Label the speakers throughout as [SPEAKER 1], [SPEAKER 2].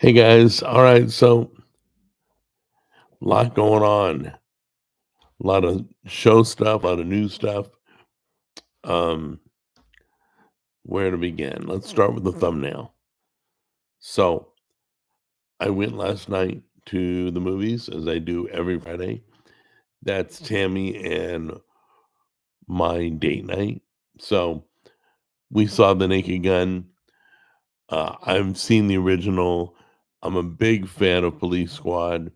[SPEAKER 1] Hey guys, all right, so a lot going on. A lot of show stuff, a lot of new stuff. Um, where to begin? Let's start with the thumbnail. So I went last night to the movies as I do every Friday. That's Tammy and my date night. So we saw The Naked Gun. I've seen the original. I'm a big fan of Police Squad.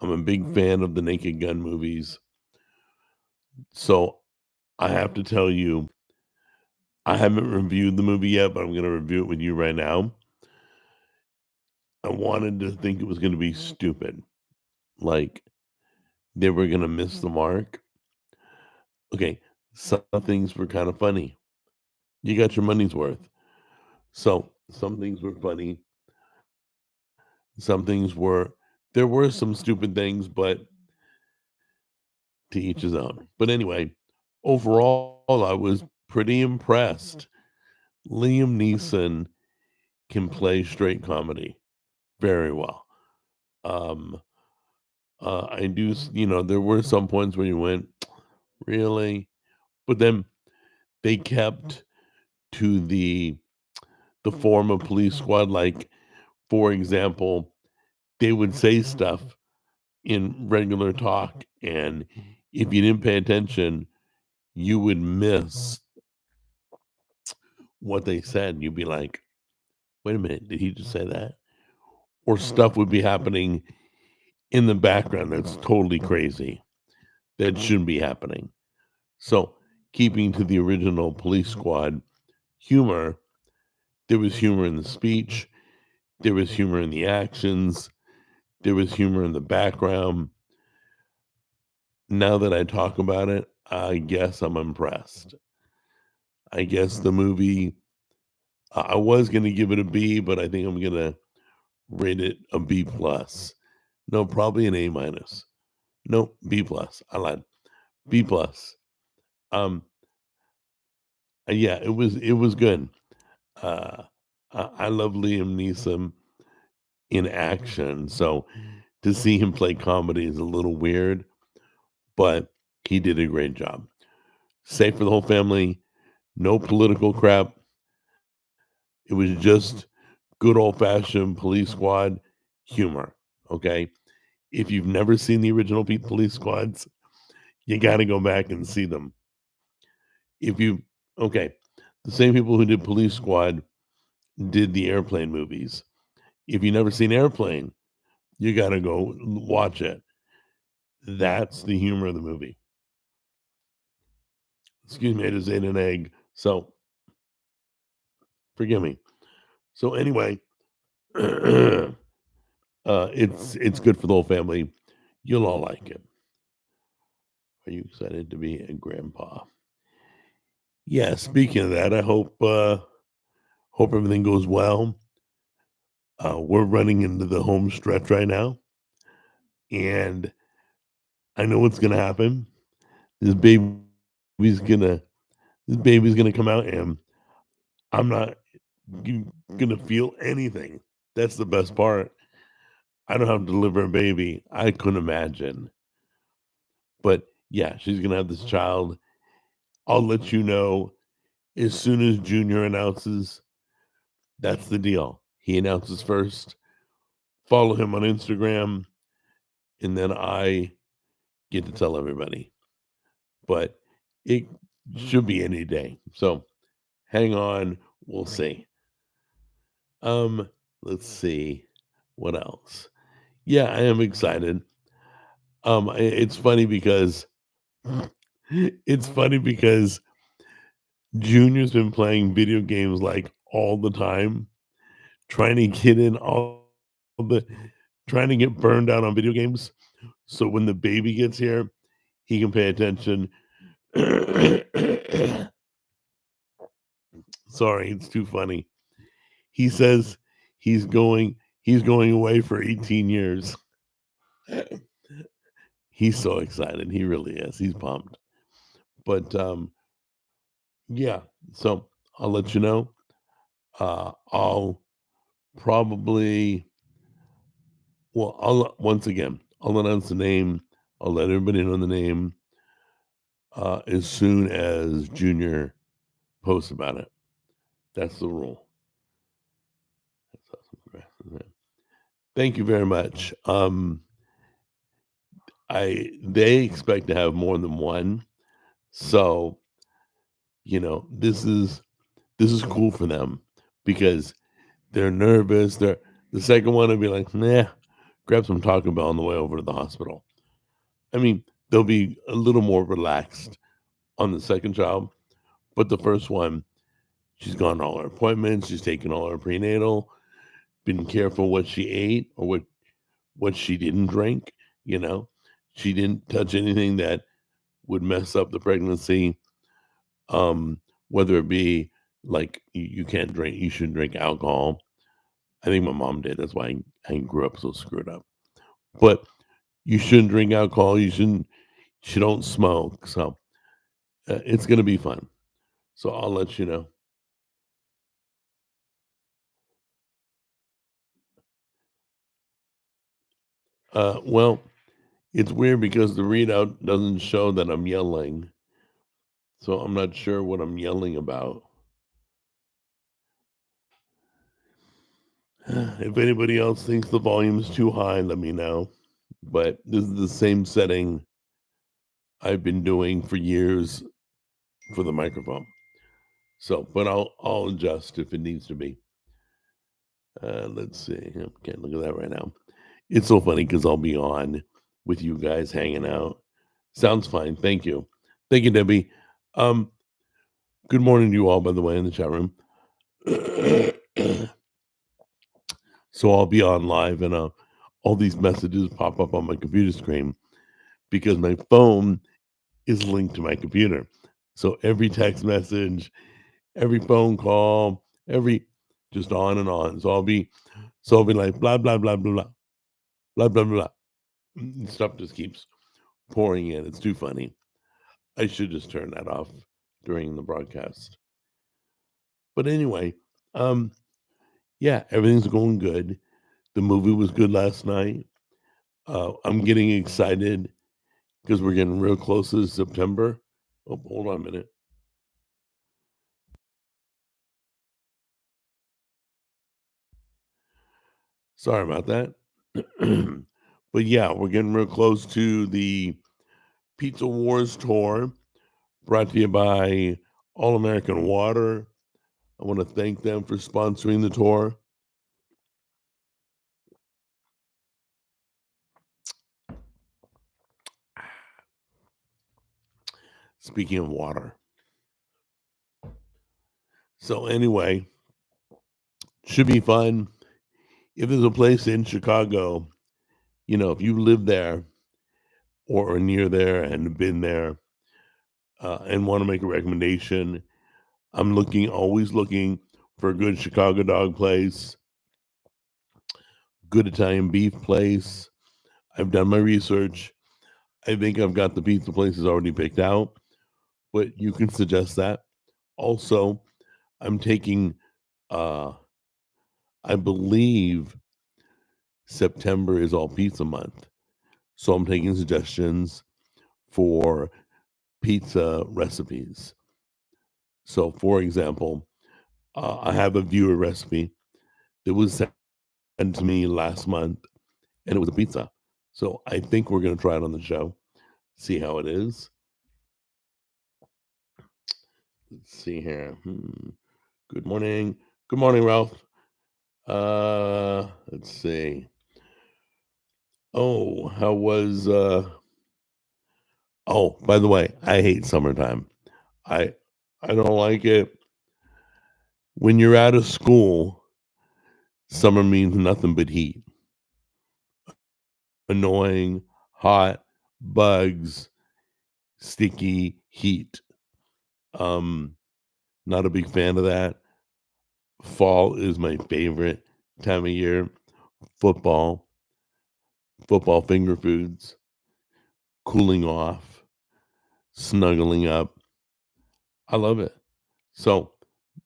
[SPEAKER 1] I'm a big fan of the Naked Gun movies. So I have to tell you, I haven't reviewed the movie yet, but I'm gonna review it with you right now. I wanted to think it was gonna be stupid, like they were gonna miss the mark. Okay, some things were kind of funny. You got your money's worth. So some things were funny. Some things were there were some stupid things, but to each his own. But anyway, overall, I was pretty impressed. Liam Neeson can play straight comedy very well. Um, I do, there were some points where you went, really, but then they kept to the form of Police Squad. Like, for example, they would say stuff in regular talk, and if you didn't pay attention, you would miss what they said. You'd be like, "Wait a minute, did he just say that?" Or stuff would be happening in the background that's totally crazy that shouldn't be happening. So, keeping to the original Police Squad humor, there was humor in the speech, there was humor in the actions, there was humor in the background. Now that I talk about it, I guess I'm impressed. I guess the movie, I was going to give it a B, but I think I'm going to rate it a B plus. No, probably an A minus. No, B plus. I lied. B plus. Um, yeah, it was good. Uh, I love Liam Neeson in action, so to see him play comedy is a little weird, but he did a great job. Safe for the whole family, no political crap. It was just good old fashioned Police Squad humor. Okay. If you've never seen the original Police Squads, you got to go back and see them. If you, okay, the same people who did Police Squad did the Airplane movies. If you've never seen Airplane, you got to go watch it. That's the humor of the movie. Excuse me, I just ate an egg. So forgive me. So anyway, it's good for the whole family. You'll all like it. Are you excited to be a grandpa? Yeah. Speaking of that, I hope everything goes well. We're running into the home stretch right now, and I know what's gonna happen. This baby's gonna this baby's gonna come out, and I'm not gonna feel anything. That's the best part. I don't have to deliver a baby. I couldn't imagine. But yeah, she's gonna have this child. I'll let you know as soon as Junior announces. That's the deal. He announces first. Follow him on Instagram, and then I get to tell everybody. But it should be any day. So hang on. We'll see. Um, let's see what else. Yeah, I am excited. It's funny because it's funny because Junior's been playing video games like all the time, trying to get in all the trying to get burned out on video games. So when the baby gets here, he can pay attention. Sorry, it's too funny. He says he's going away for 18 years. He's so excited. He really is. He's pumped. But yeah, so I'll let you know. I'll probably. Well, I'll announce the name. I'll let everybody know the name as soon as Junior posts about it. That's the rule. That's awesome. Thank you very much. They expect to have more than one, so this is cool for them because they're nervous. The second one will be like, nah, grab some Taco Bell on the way over to the hospital. I mean, they'll be a little more relaxed on the second child, but the first one, she's gone to all her appointments, she's taken all her prenatal, been careful what she ate or what she didn't drink. You know, she didn't touch anything that would mess up the pregnancy. Um, whether it be like you can't drink, you shouldn't drink alcohol. I think my mom did. That's why I grew up so screwed up. But you shouldn't drink alcohol. She don't smoke. So it's gonna be fun. So I'll let you know. Well, it's weird because the readout doesn't show that I'm yelling, so I'm not sure what I'm yelling about. If anybody else thinks the volume's too high, let me know. But this is the same setting I've been doing for years for the microphone. So, but I'll adjust if it needs to be. Let's see. Okay, look at that right now. It's so funny because I'll be on with you guys hanging out. Sounds fine. Thank you. Thank you, Debbie. Um, Good morning to you all, by the way, in the chat room. So I'll be on live and all these messages pop up on my computer screen because my phone is linked to my computer. So every text message, every phone call, every just on and on. So I'll be like blah blah blah blah blah blah blah blah. Stuff just keeps pouring in. It's too funny. I should just turn that off during the broadcast. But anyway, um, yeah, everything's going good. The movie was good last night. I'm getting excited because we're getting real close to September. Oh, hold on a minute. Sorry about that. But yeah, we're getting real close to the Pizza Wars tour brought to you by All American Water. I want to thank them for sponsoring the tour. Speaking of water. So, anyway, should be fun. If there's a place in Chicago, if you live there or are near there and been there and want to make a recommendation, I'm always looking for a good Chicago dog place, good Italian beef place. I've done my research. I think I've got the pizza places already picked out, but you can suggest that. Also, I'm taking, uh, I believe September is all pizza month. So I'm taking suggestions for pizza recipes. So, for example, I have a viewer recipe that was sent to me last month, and it was a pizza. So I think we're going to try it on the show, see how it is. Let's see here. Good morning. Good morning, Ralph. Let's see. Oh, how was oh, by the way, I hate summertime. I I don't like it. When you're out of school, summer means nothing but heat. Annoying, hot, bugs, sticky heat. Um, Not a big fan of that. Fall is my favorite time of year. Football, football finger foods, cooling off, snuggling up. I love it. So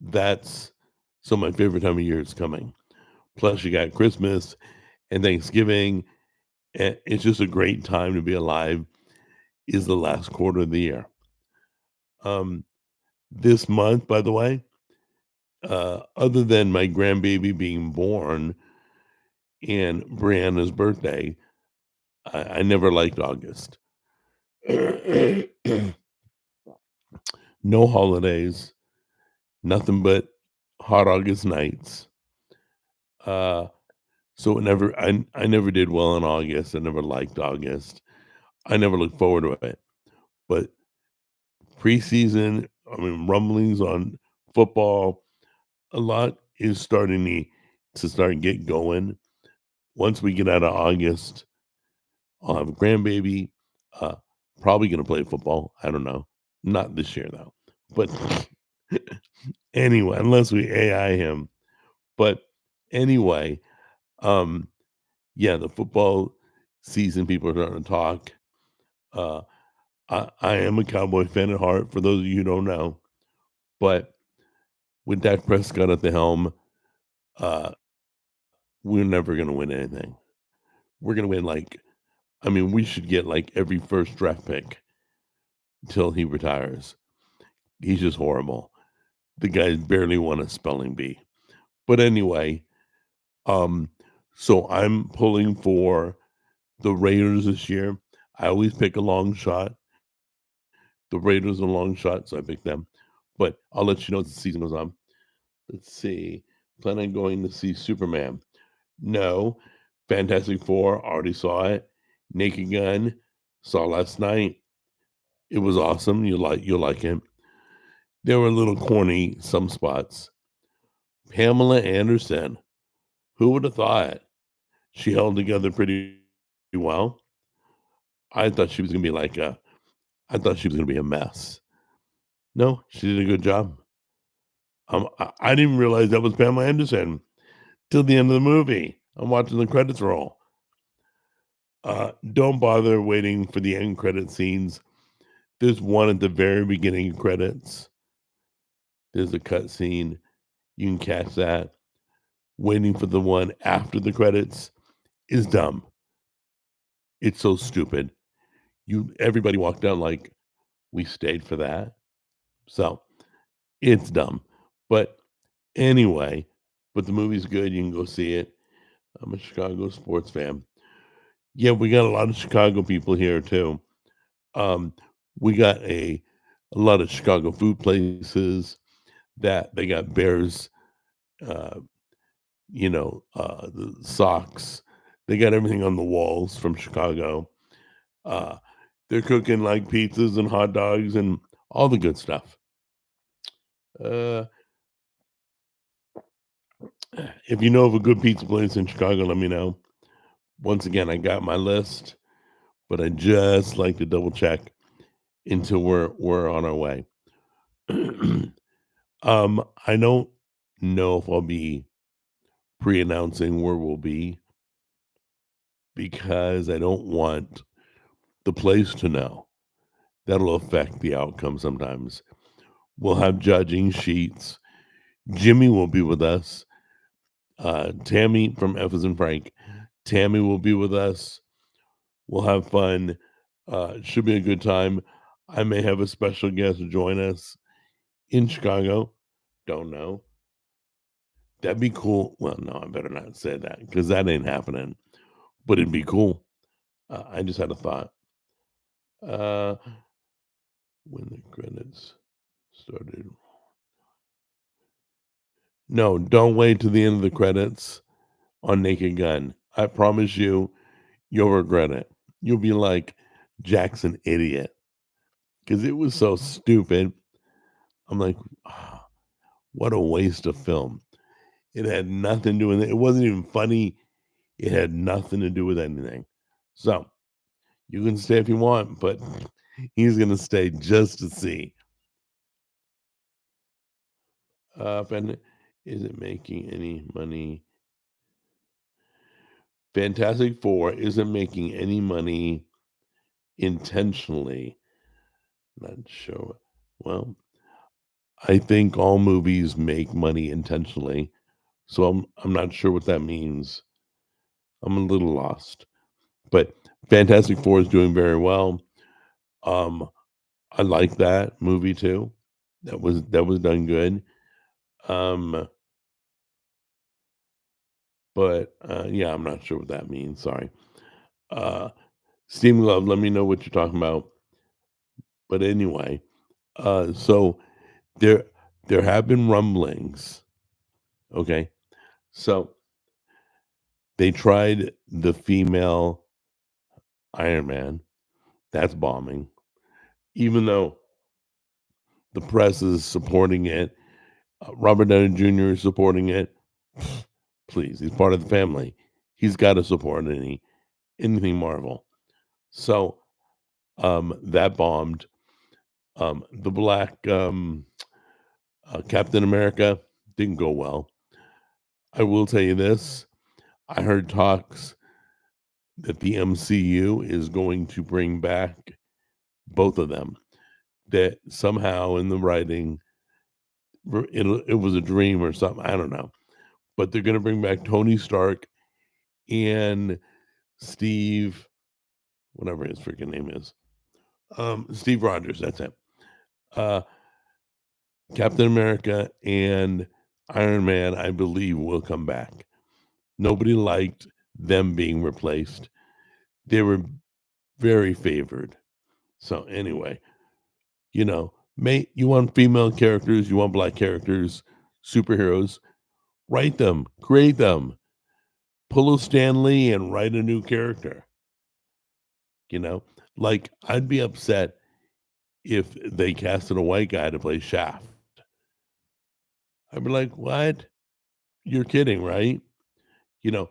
[SPEAKER 1] that's so my favorite time of year is coming. Plus, you got Christmas, and Thanksgiving. And it's just a great time to be alive. Is the last quarter of the year. Um, this month, by the way, other than my grandbaby being born and Brianna's birthday, I never liked August. No holidays, nothing but hot August nights. Uh, so I never did well in August. I never liked August. I never looked forward to it. But preseason, I mean, rumblings on football, a lot is starting to start get going. Once we get out of August, I'll have a grandbaby. Uh, Probably gonna play football. I don't know. Not this year though. But anyway, unless we AI him. But anyway, um, yeah, the football season, people are starting to talk. Uh, I am a Cowboy fan at heart, for those of you who don't know. But with Dak Prescott at the helm, uh, we're never gonna win anything. We're gonna win like, I mean, we should get like every first draft pick till he retires. He's just horrible. The guy barely won a spelling bee. But anyway, um, so I'm pulling for the Raiders this year. I always pick a long shot. The Raiders are a long shot, so I pick them. But I'll let you know as the season goes on. Let's see. Plan on going to see Superman. No. Fantastic Four, already saw it. Naked Gun, saw last night. It was awesome. You'll like it. They were a little corny some spots. Pamela Anderson. Who would have thought? She held together pretty well. I thought she was gonna be like a I thought she was gonna be a mess. No, she did a good job. I didn't realize that was Pamela Anderson till the end of the movie. I'm watching the credits roll. Don't bother waiting for the end credit scenes. There's one at the very beginning of credits. There's a cut scene. You can catch that. Waiting for the one after the credits is dumb. It's so stupid. Everybody walked out like we stayed for that. So it's dumb. But anyway, but the movie's good. You can go see it. I'm a Chicago sports fan. Yeah, we got a lot of Chicago people here too. Um, we got a lot of Chicago food places that they got Bears, uh, the socks. They got everything on the walls from Chicago. Uh, they're cooking like pizzas and hot dogs and all the good stuff. Uh, if you know of a good pizza place in Chicago, let me know. Once again, I got my list, but I just like to double check until we're on our way. I don't know if I'll be pre-announcing where we'll be because I don't want the place to know. That'll affect the outcome sometimes. We'll have judging sheets. Jimmy will be with us. Tammy from F as in Frank. Tammy will be with us. We'll have fun. Should be a good time. I may have a special guest join us in Chicago. Don't know. That'd be cool. Well, no, I better not say that because that ain't happening. But it'd be cool. I just had a thought. Uh, when the credits started. No, don't wait to the end of the credits on Naked Gun. I promise you, you'll regret it. You'll be like, Jackson, idiot. Because it was so stupid. I'm like, "Ah, what a waste of film. It had nothing to do with it. It wasn't even funny. It had nothing to do with anything. So you can stay if you want, but he's going to stay just to see. And is it making any money? Fantastic Four isn't making any money intentionally. Not sure. Well, I think all movies make money intentionally. So I'm not sure what that means. I'm a little lost. But Fantastic Four is doing very well. Um, I like that movie too. That was done good. Um, but yeah, I'm not sure what that means. Sorry. Uh, Steam Glove, let me know what you're talking about. But anyway, so there there have been rumblings. Okay, so they tried the female Iron Man. That's bombing. Even though the press is supporting it, Robert Downey Jr. is supporting it. Please, he's part of the family. He's got to support anything Marvel. So that bombed. The black Captain America didn't go well. I will tell you this: I heard talks that the MCU is going to bring back both of them. That somehow in the writing, it was a dream or something. I don't know, but they're going to bring back Tony Stark and Steve, whatever his freaking name is, Steve Rogers. That's it. Uh, Captain America and Iron Man, I believe, will come back. Nobody liked them being replaced. They were very favored. So anyway, you want female characters, you want black characters, superheroes, write them, create them. Pull a Stan Lee and write a new character. You know, like I'd be upset if they casted a white guy to play Shaft. I'd be like, what? You're kidding, right? You know,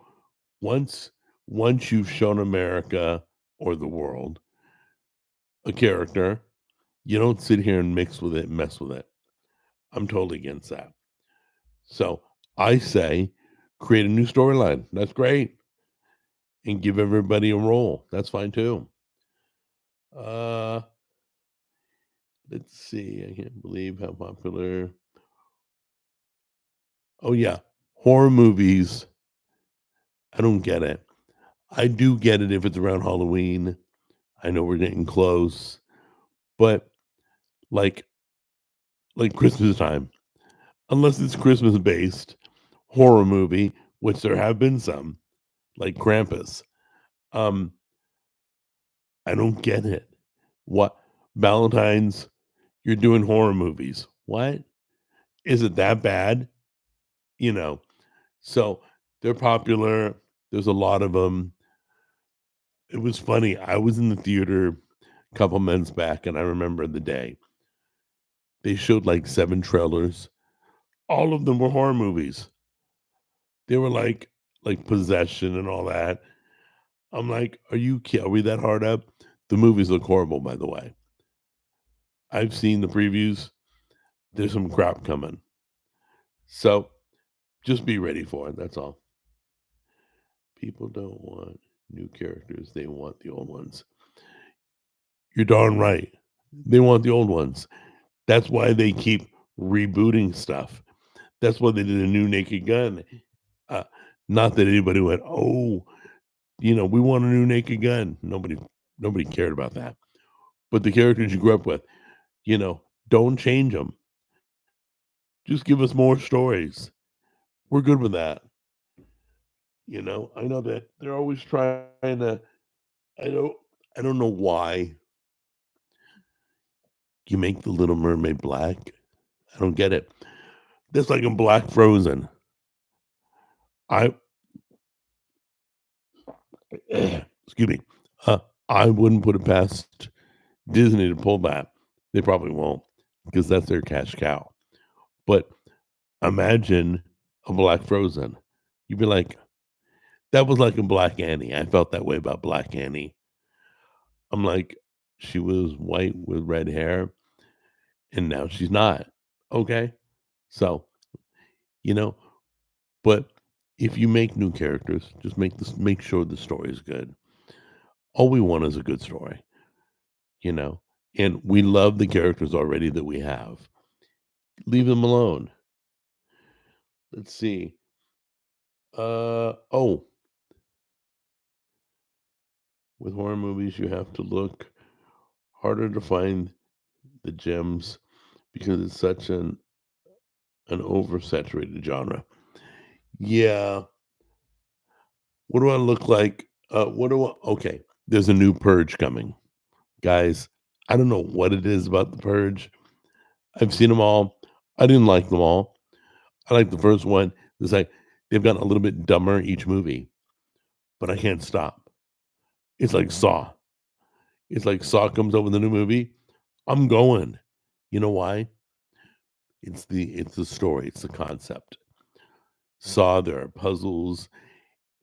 [SPEAKER 1] once once you've shown America or the world a character, you don't sit here and mix with it and mess with it. I'm totally against that. So I say create a new storyline. That's great. And give everybody a role. That's fine too. Uh let's see. I can't believe how popular. Oh yeah. Horror movies. I don't get it. I do get it if it's around Halloween. I know we're getting close. But like Christmas time, unless it's Christmas based horror movie, which there have been some, like Krampus. Um, I don't get it. What Valentine's? You're doing horror movies. What is it that bad? You know. So they're popular. There's a lot of them. It was funny. I was in the theater a couple months back, and I remember the day they showed like 7 trailers. All of them were horror movies. They were like Possession and all that. I'm like, are we that hard up? The movies look horrible, by the way. I've seen the previews. There's some crap coming. So just be ready for it. That's all. People don't want new characters. They want the old ones. You're darn right. They want the old ones. That's why they keep rebooting stuff. That's why they did a new Naked Gun. Uh, Not that anybody went, oh, we want a new Naked Gun. Nobody cared about that. But the characters you grew up with, don't change them. Just give us more stories. We're good with that. I know that they're always trying to. I don't. I don't know why you make the Little Mermaid black. I don't get it. That's like a Black Frozen. I excuse me. Uh, I wouldn't put it past Disney to pull that. They probably won't because that's their cash cow. But imagine a Black Frozen. You'd be like, that was like a Black Annie. I felt that way about Black Annie. I'm like, she was white with red hair, and now she's not. Okay. So, you know, but if you make new characters, just make sure the story is good. All we want is a good story, you know. And we love the characters already that we have. Leave them alone. Let's see. Oh, With horror movies, you have to look harder to find the gems because it's such an oversaturated genre. Yeah. What do I look like? What do I okay, there's a new Purge coming. Guys, I don't know what it is about the Purge. I've seen them all. I didn't like them all. I like the first one. It's like they've gotten a little bit dumber each movie, but I can't stop. It's like Saw. It's like Saw comes up with a new movie. I'm going. You know why? It's the story. It's the concept. Saw, there are puzzles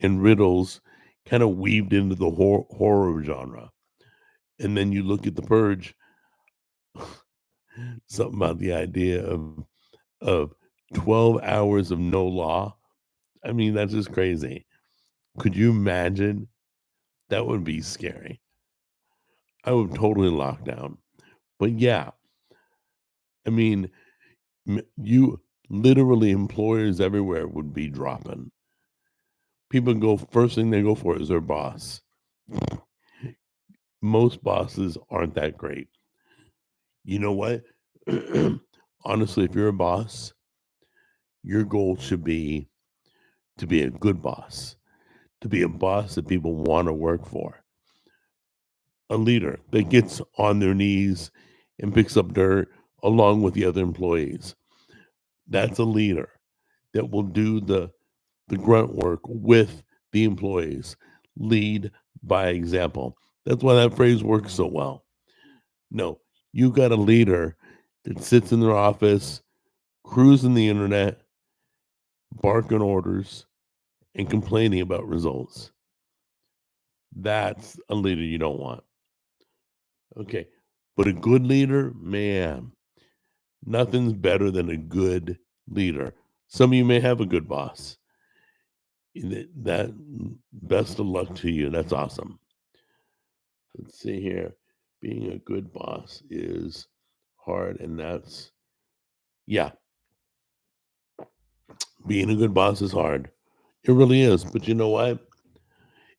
[SPEAKER 1] and riddles kind of weaved into the horror genre. And then you look at the Purge, something about the idea of 12 hours of no law. I mean, that's just crazy. Could you imagine? That would be scary. I would totally lock down. But yeah, I mean, you literally employers everywhere would be dropping. People go first thing they go for is their boss. Most bosses aren't that great. You know what? Honestly, if you're a boss, your goal should be to be a good boss, to be a boss that people want to work for, a leader that gets on their knees and picks up dirt along with the other employees. That's a leader that will do the grunt work with the employees. Lead by example. That's why that phrase works so well. No, you got a leader that sits in their office, cruising the internet, barking orders, and complaining about results. That's a leader you don't want. Okay. But a good leader, man, nothing's better than a good leader. Some of you may have a good boss. That best of luck to you. That's awesome. Let's see here. Being a good boss is hard, and that's yeah, being a good boss is hard. It really is. But you know what?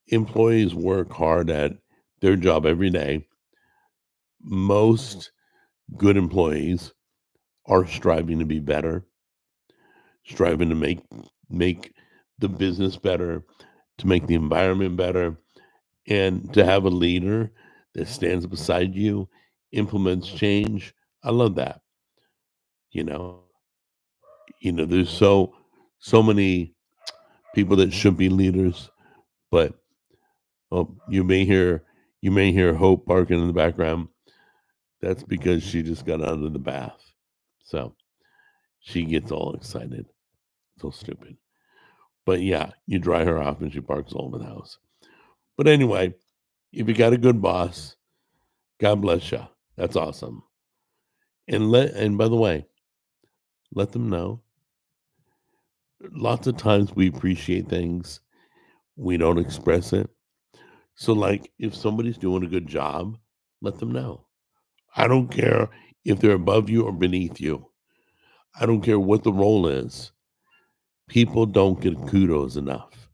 [SPEAKER 1] Employees work hard at their job every day. Most good employees are striving to be better, striving to make the business better, to make the environment better, and to have a leader that stands beside you, implements change. I love that. You know, there's so many people that should be leaders, but oh, you may hear Hope barking in the background. That's because she just got out of the bath. So she gets all excited. So stupid. But yeah, you dry her off and she barks all over the house. But anyway, if you got a good boss, God bless you. That's awesome. And by the way, let them know. Lots of times we appreciate things, we don't express it. So like if somebody's doing a good job, let them know. I don't care if they're above you or beneath you. I don't care what the role is. People don't get kudos enough.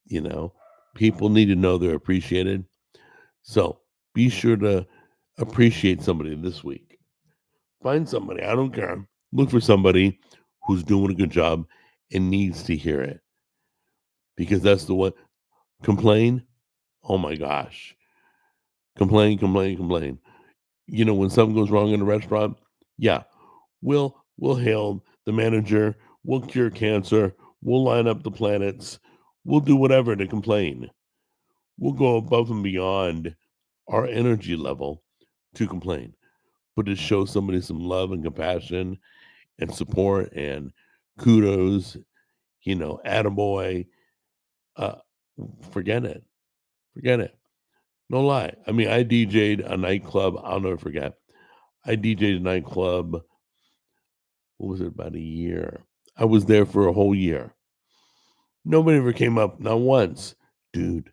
[SPEAKER 1] You know, people need to know they're appreciated. So be sure to appreciate somebody this week. Find somebody, I don't care. Look for somebody who's doing a good job and needs to hear it because that's the one. Complain. Oh my gosh. Complain, complain, complain. When something goes wrong in a restaurant, yeah, we'll hail the manager, we'll cure cancer, we'll line up the planets, we'll do whatever to complain. We'll go above and beyond our energy level to complain, but to show somebody some love and compassion and support and kudos, attaboy, uh, forget it. Forget it. No lie. I mean, I DJ'd a nightclub. I'll never forget. I DJ'd a nightclub. What was it? About a year. I was there for a whole year. Nobody ever came up, not once. Dude,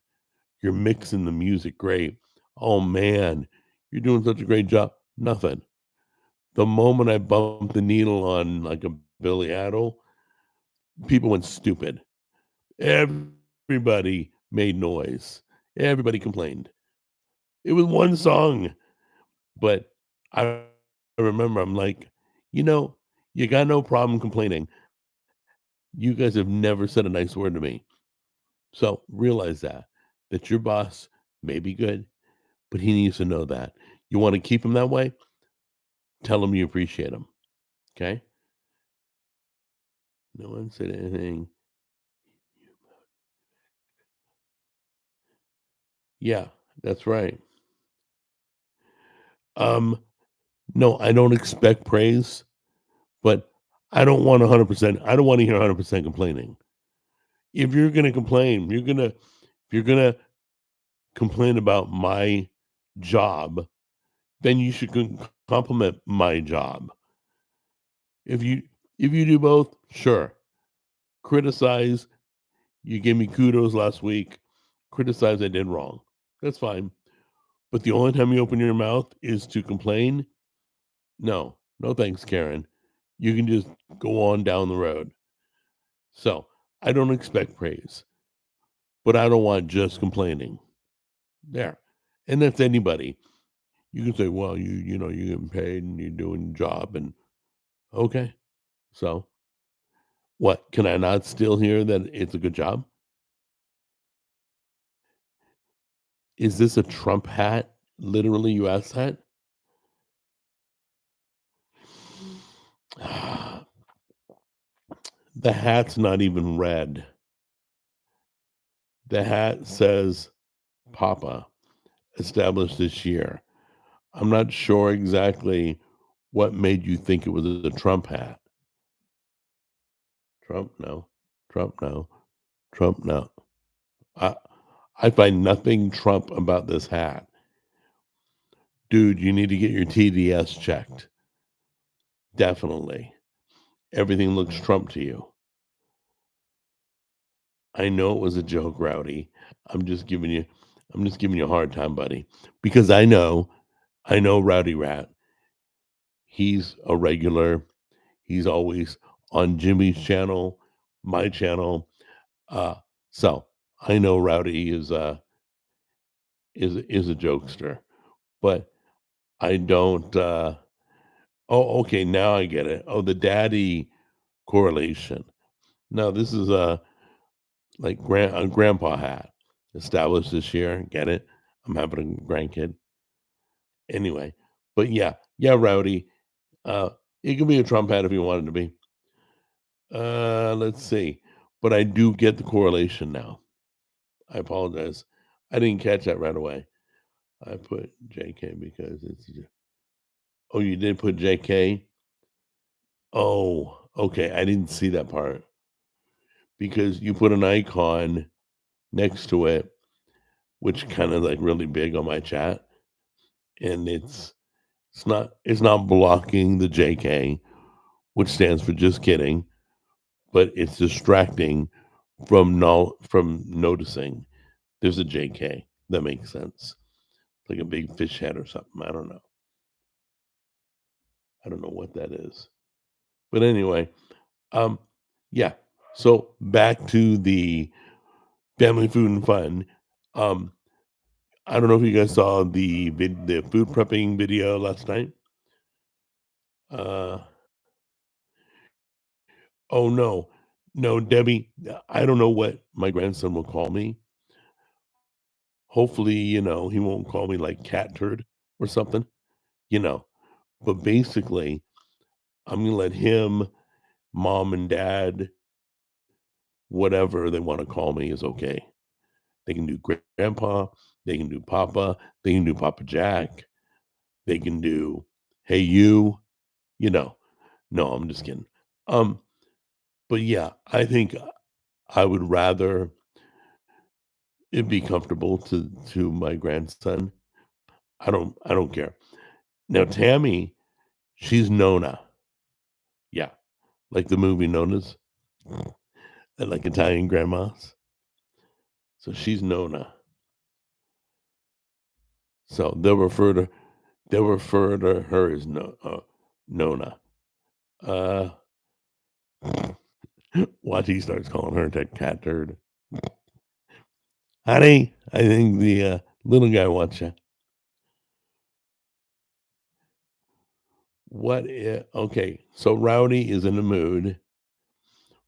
[SPEAKER 1] you're mixing the music great. Oh man, you're doing such a great job. Nothing. The moment I bumped the needle on like a Billy Idol, people went stupid. Everybody made noise. Everybody complained. It was one song, but I remember I'm like, "You know, you got no problem complaining. You guys have never said a nice word to me." So, realize that your boss may be good, but he needs to know that. You wanna keep him that way? Tell him you appreciate him, okay? No one said anything. Yeah, that's right. Um, no, I don't expect praise, but I don't want 100%. I don't wanna hear 100% complaining. If you're gonna complain, if you're gonna complain about my job, then you should compliment my job. If you do both, sure. Criticize, you gave me kudos last week. Criticize I did wrong. That's fine. But the only time you open your mouth is to complain. No, no thanks, Karen. You can just go on down the road. So I don't expect praise, but I don't want just complaining. There. And that's anybody. You can say, well, you know, you're getting paid and you're doing your job and okay. So what? Can I not still hear that it's a good job? Is this a Trump hat? Literally, you asked that? The hat's not even red. The hat says Papa, established this year. I'm not sure exactly what made you think it was a Trump hat. Trump, no. Trump, no. Trump, no. I, I find nothing Trump about this hat. Dude, you need to get your TDS checked. Definitely. Everything looks Trump to you. I know it was a joke, Rowdy. I'm just giving you I'm just giving you a hard time, buddy. Because I know Rowdy Rat. He's a regular. He's always on Jimmy's channel, my channel. Uh so I know Rowdy is a jokester. But I don't oh okay, now I get it. Oh, the daddy correlation. No, this is like a grandpa hat established this year. Get it? I'm having a grandkid anyway. But yeah, yeah, Rowdy. Uh, it could be a Trump hat if you wanted to be. Let's see. But I do get the correlation now. I apologize. I didn't catch that right away. I put JK because it's. Oh, you did put JK. Oh, okay. I didn't see that part because you put an icon next to it, which kind of like really big on my chat, and it's not blocking the JK, which stands for just kidding, but it's distracting from noticing there's a JK. That makes sense. Like a big fish head or something. I don't know. I don't know what that is. But anyway, um, yeah. So back to the family food and fun. Um, I don't know if you guys saw the food prepping video last night. Uh, oh no, no, Debbie. I don't know what my grandson will call me. Hopefully, he won't call me like cat turd or something, you know. But basically, I'm gonna let him, mom and dad, whatever they want to call me is okay. They can do grandpa, they can do papa, they can do Papa Jack, they can do hey you, you know. No, I'm just kidding. Um, but yeah, I think I would rather it be comfortable to my grandson. I don't care. Now Tammy, she's Nona. Yeah, like the movie Nona's, like Italian grandmas. So she's Nona. So they'll refer to her as Nona. Uh, watch he starts calling her that cat turd. Honey, I think the little guy wants you. Okay, so Rowdy is in the mood.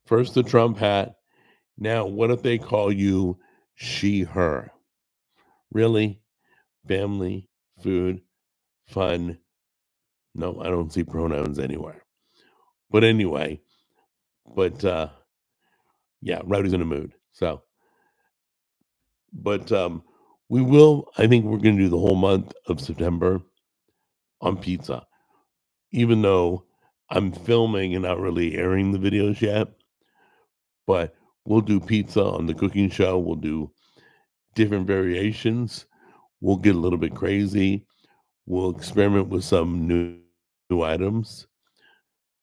[SPEAKER 1] First the Trump hat. Now, what if they call you she, her? Really? Family, food, fun. No, I don't see pronouns anywhere. But anyway, but yeah, Rowdy's in the mood. So, but I think we're going to do the whole month of September on pizza, even though I'm filming and not really airing the videos yet. But we'll do pizza on the cooking show. We'll do different variations. We'll get a little bit crazy. We'll experiment with some new items.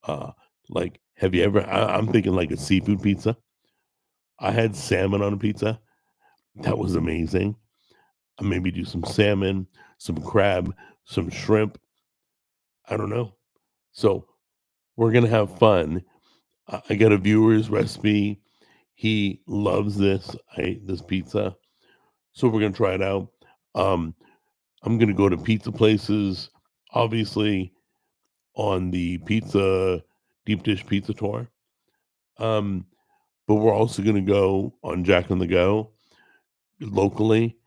[SPEAKER 1] Uh, like, have you ever? I'm thinking like a seafood pizza. I had salmon on a pizza. That was amazing. Maybe do some salmon, some crab, some shrimp. I don't know. So we're gonna have fun. I got a viewer's recipe. He loves this pizza, so we're gonna try it out. Um, I'm gonna go to pizza places, obviously on the pizza deep dish pizza tour. Um, but we're also gonna go on Jack on the Go locally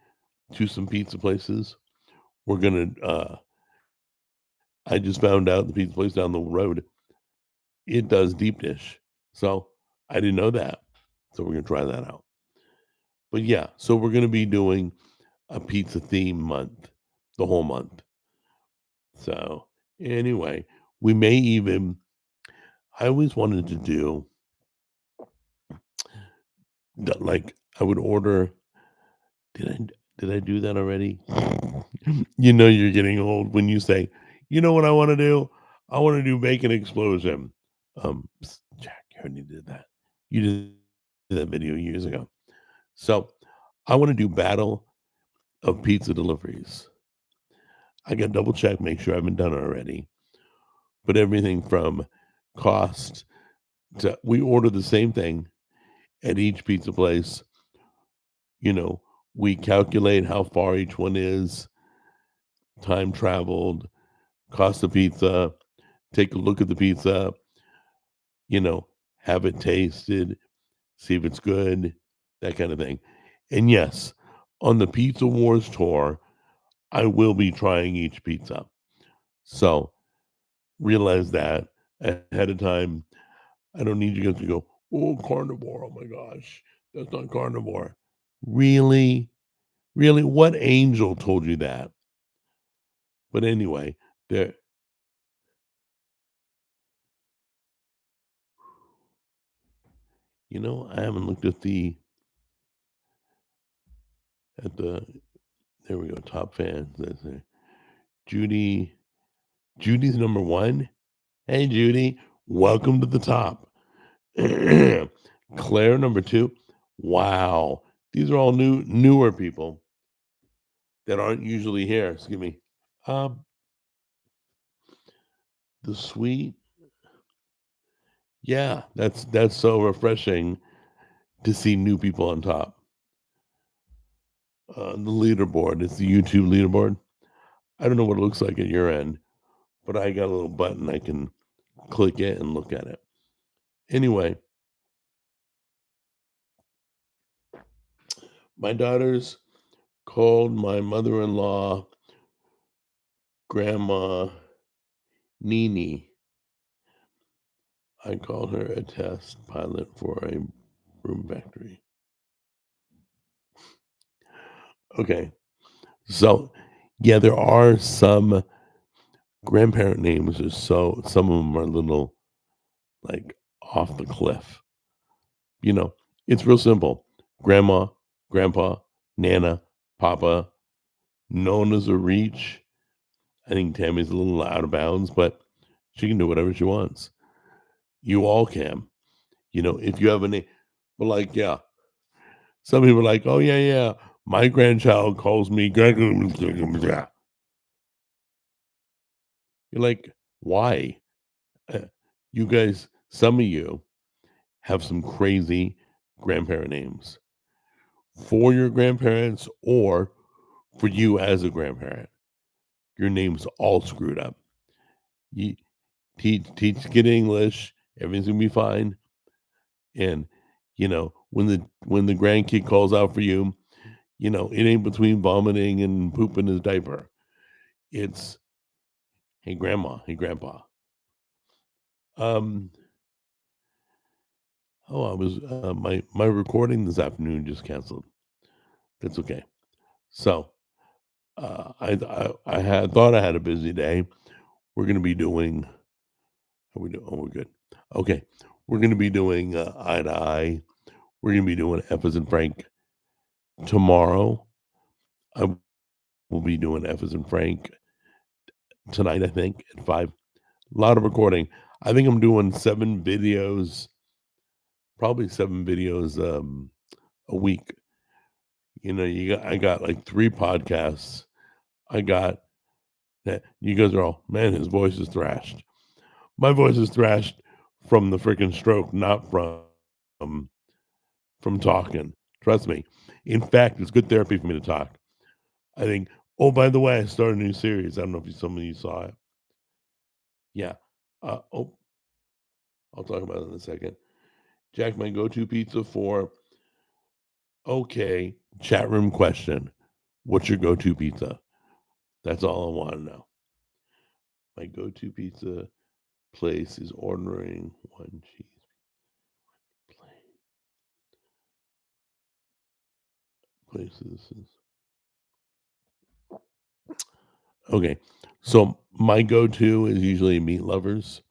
[SPEAKER 1] to some pizza places. We're gonna. I just found out the pizza place down the road it does deep dish, so I didn't know that. So we're gonna try that out. But yeah, so we're gonna be doing a pizza theme month, the whole month. So anyway, we may even. I always wanted to do like I would order. Did I did I do that already? You know you're getting old when you say, "You know what I wanna do? I wanna do Bacon Explosion." Jack, you already did that. You did that video years ago. So, I wanna do battle of pizza deliveries. I gotta double check, make sure I haven't done it already, but everything from cost to we order the same thing at each pizza place, you know, we calculate how far each one is, time traveled, cost of pizza, take a look at the pizza, you know, have it tasted, see if it's good, that kind of thing. And yes, on the Pizza Wars tour, I will be trying each pizza. So realize that ahead of time. I don't need you guys to go, oh, carnivore. Oh my gosh, that's not carnivore. Really? Really? What angel told you that? But anyway, there, I haven't looked at the there we go, top fans. That's it. Judy. Judy's number one. Hey Judy, welcome to the top. Claire number two. Wow. These are all newer people that aren't usually here. Excuse me. Um, the sweet. Yeah, that's so refreshing to see new people on top. The leaderboard, it's the YouTube leaderboard. I don't know what it looks like at your end, but I got a little button I can click it and look at it. Anyway, my daughters called my mother-in-law Grandma Nini. I call her a test pilot for a broom factory. Okay, so yeah, there are some grandparent names. Are so some of them are a little like off the cliff. It's real simple. Grandma, grandpa, nana, papa, known as a reach. I think Tammy's a little out of bounds, but she can do whatever she wants. You all can. If you have a name, but like, yeah, some people are like, oh, yeah, yeah, my grandchild calls me. You're like, why? Uh, you guys, some of you have some crazy grandparent names. for your grandparents or for you as a grandparent. Your name's all screwed up. You teach get English, everything's gonna be fine. And when the grandkid calls out for you, it ain't between vomiting and pooping his diaper. It's hey grandma, hey grandpa. Um I was my recording this afternoon just canceled. That's okay. So I had thought I had a busy day. We're gonna be doing how we do oh we're good. Okay. We're gonna be doing eye to eye. We're gonna be doing F as in Frank tomorrow. I will be doing F as in Frank tonight, I think, at 5. A lot of recording. I think I'm doing 7 videos, probably 7 videos a week. I got like 3 podcasts. I got that you guys are all, man, his voice is thrashed. My voice is thrashed from the freaking stroke, not from talking. Trust me. In fact, it's good therapy for me to talk. I think, oh, by the way, I started a new series. I don't know if some of you saw it. Yeah. Oh, I'll talk about it in a second. Jack, my go-to pizza for okay, chat room question. What's your go-to pizza? That's all I want to know. My go-to pizza place is ordering one cheese places. Okay, so my go-to is usually meat lovers.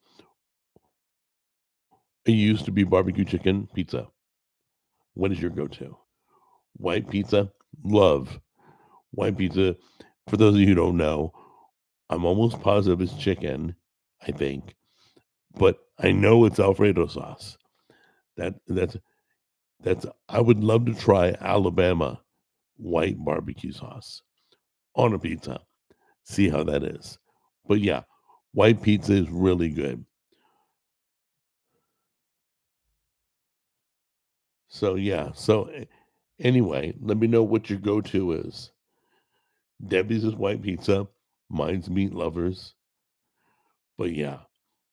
[SPEAKER 1] It used to be barbecue chicken pizza. What is your go-to? White pizza, love white pizza. For those of you who don't know, I'm almost positive it's chicken. I think, but I know it's Alfredo sauce. That's. I would love to try Alabama white barbecue sauce on a pizza. See how that is. But yeah, white pizza is really good. So yeah. Anyway, let me know what your go-to is. Debbie's is white pizza. Mine's meat lovers. But yeah,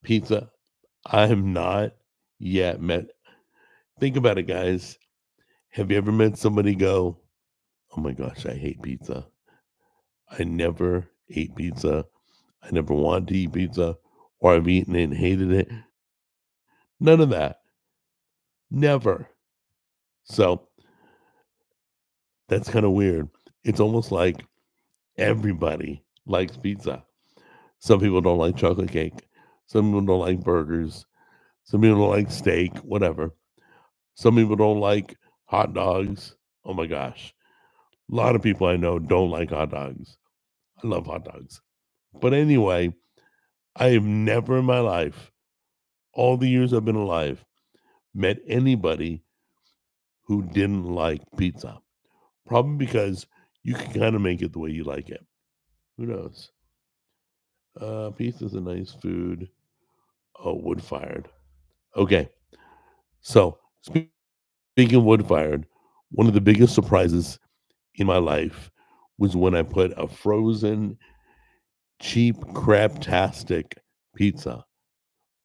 [SPEAKER 1] pizza. I have not yet met. Think about it, guys. Have you ever met somebody go, "Oh my gosh, I hate pizza. I never ate pizza. I never wanted to eat pizza, or I've eaten it and hated it." None of that. Never. So that's kind of weird. It's almost like everybody likes pizza. Some people don't like chocolate cake. Some people don't like burgers. Some people don't like steak, whatever. Some people don't like hot dogs. Oh my gosh. A lot of people I know don't like hot dogs. I love hot dogs. But anyway, I have never in my life, all the years I've been alive, met anybody who didn't like pizza. Probably because you can kind of make it the way you like it. Who knows? Pizza's a nice food. Oh, wood fired. Okay. So, speaking of wood fired, one of the biggest surprises in my life was when I put a frozen, cheap, craptastic pizza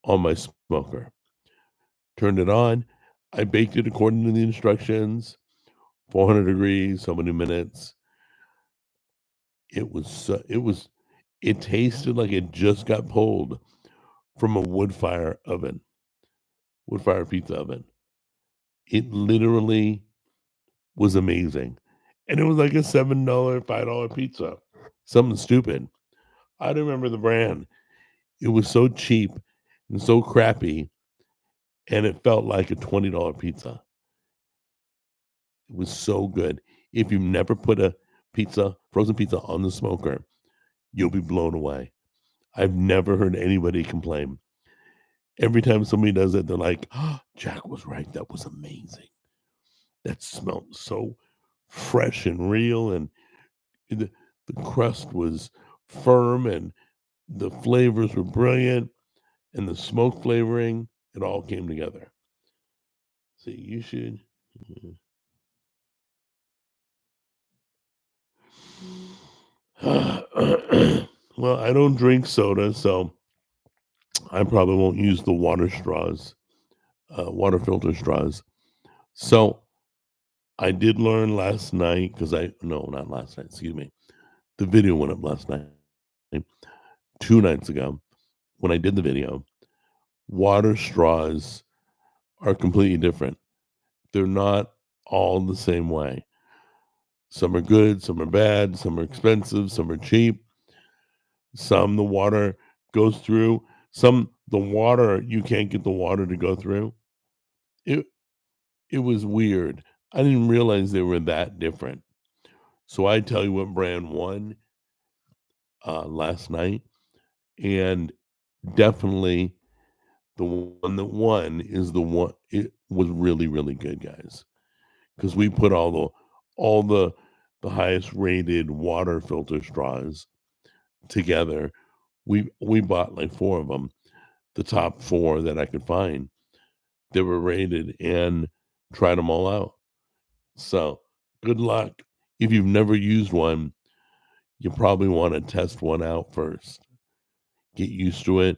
[SPEAKER 1] on my smoker. Turned it on. I baked it according to the instructions, 400 degrees, so many minutes. It tasted like it just got pulled from a wood fire pizza oven. It literally was amazing. And it was like a $7, $5 pizza. Something stupid. I don't remember the brand. It was so cheap and so crappy, and it felt like a $20 pizza. It was so good. If you've never put a frozen pizza on the smoker, you'll be blown away. I've never heard anybody complain. Every time somebody does it, they're like, oh, Jack was right. That was amazing. That smelled so fresh and real. And the crust was firm and the flavors were brilliant. And the smoke flavoring, it all came together. See, you should. Well, I don't drink soda, so I probably won't use the water straws, water filter straws. So I did learn last night because no, not last night, excuse me. The video went up last night, 2 nights ago when I did the video. Water straws are completely different. They're not all the same way. Some are good, some are bad, some are expensive, some are cheap. Some the water goes through. Some the water you can't get the water to go through. It it was weird. I didn't realize they were that different. So I tell you what brand won last night, and definitely the one that won is the one. It was really really good, guys, because we put all the highest rated water filter straws together. We bought like 4 of them, the top 4 that I could find that were rated, and tried them all out. So, good luck. If you've never used one, you probably wanna test one out first. Get used to it,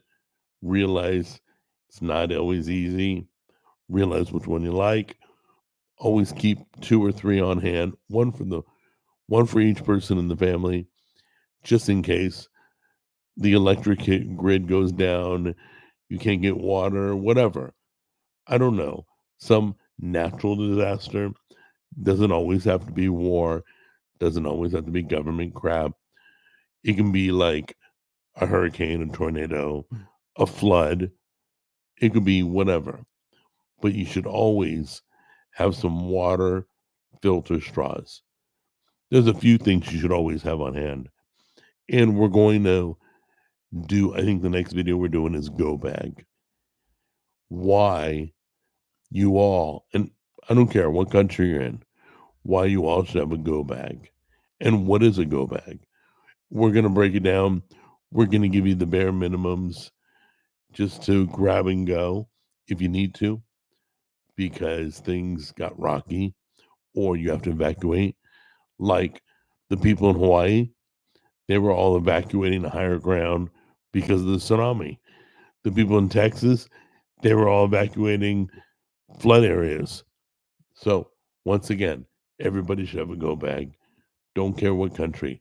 [SPEAKER 1] realize it's not always easy, realize which one you like. Always keep 2 or 3 on hand, one for each person in the family, just in case the grid goes down, you can't get water, whatever. I don't know. Some natural disaster doesn't always have to be war, doesn't always have to be government crap. It can be like a hurricane, a tornado, a flood. It could be whatever. But you should always have some water filter straws. There's a few things you should always have on hand. And we're going to I think the next video we're doing is go bag. Why you all, and I don't care what country you're in, why you all should have a go bag. And what is a go bag? We're going to break it down. We're going to give you the bare minimums just to grab and go if you need to, because things got rocky or you have to evacuate. Like the people in Hawaii, they were all evacuating to higher ground because of the tsunami. The people in Texas, they were all evacuating flood areas. So, once again, everybody should have a go bag. Don't care what country.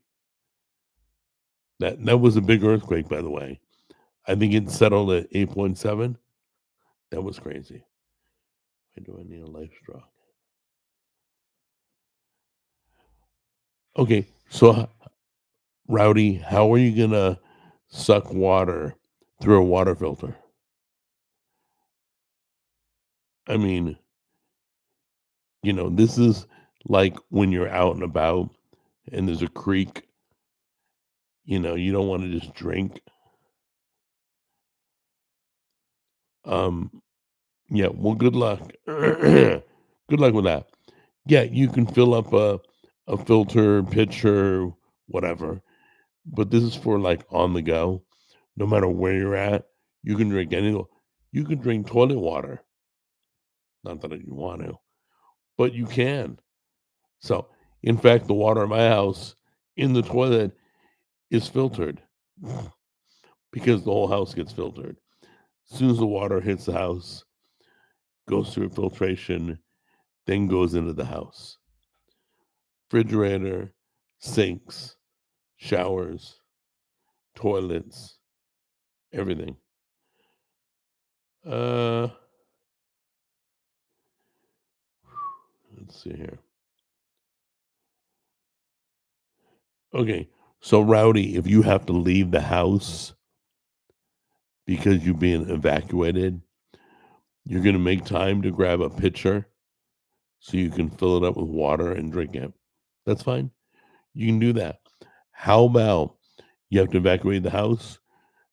[SPEAKER 1] That was a big earthquake, by the way. I think it settled at 8.7. That was crazy. Why do I need a life straw? Okay, so Rowdy, how are you gonna suck water through a water filter? I mean, this is like when you're out and about and there's a creek, you don't want to just drink. Um, yeah, well, good luck. Good luck with that. Yeah, you can fill up a filter, pitcher, whatever, but this is for like on the go. No matter where you're at, you can drink you can drink toilet water. Not that you want to, but you can. So, in fact, the water in my house in the toilet is filtered because the whole house gets filtered. As soon as the water hits the house, goes through filtration, then goes into the house. Refrigerator, sinks, showers, toilets, everything. Uh, let's see here. Okay, so Rowdy, if you have to leave the house because you're being evacuated, you're gonna make time to grab a pitcher so you can fill it up with water and drink it. That's fine. You can do that. How about you have to evacuate the house?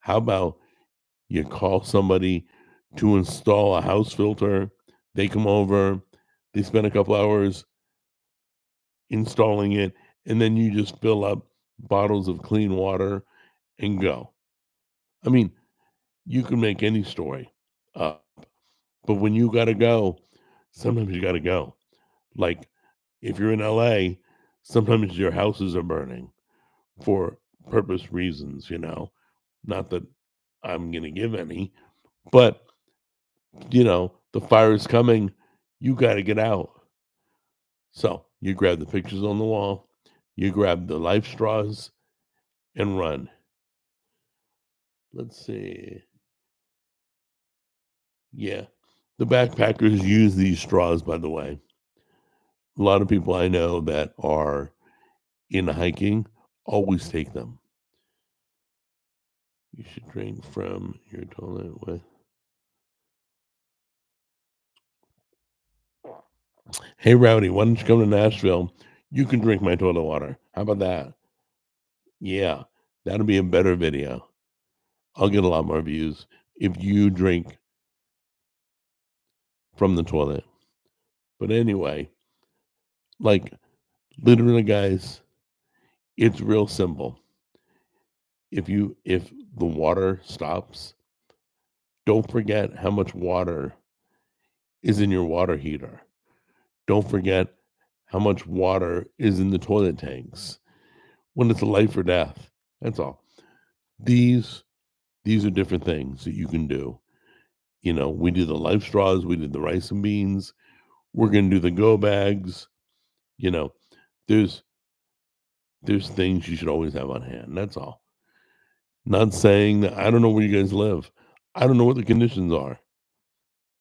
[SPEAKER 1] How about you call somebody to install a house filter? They come over, they spend a couple hours installing it, and then you just fill up bottles of clean water and go. I mean, you can make any story up, but when you got to go, sometimes you got to go. Like if you're in LA, sometimes your houses are burning, for purpose reasons, not that I'm going to give any, but the fire is coming. You got to get out. So you grab the pictures on the wall, you grab the life straws and run. Let's see. Yeah. The backpackers use these straws, by the way. A lot of people I know that are in hiking always take them. You should drink from your toilet with. Hey, Rowdy, why don't you come to Nashville? You can drink my toilet water. How about that? Yeah, that'll be a better video. I'll get a lot more views if you drink from the toilet. But anyway, like literally, guys, it's real simple. If the water stops, don't forget how much water is in your water heater. Don't forget how much water is in the toilet tanks when it's a life or death. That's all. These are different things that you can do. We do the life straws, we did the rice and beans. We're gonna do the go bags. You know, there's things you should always have on hand. That's all. Not saying that I don't know where you guys live. I don't know what the conditions are.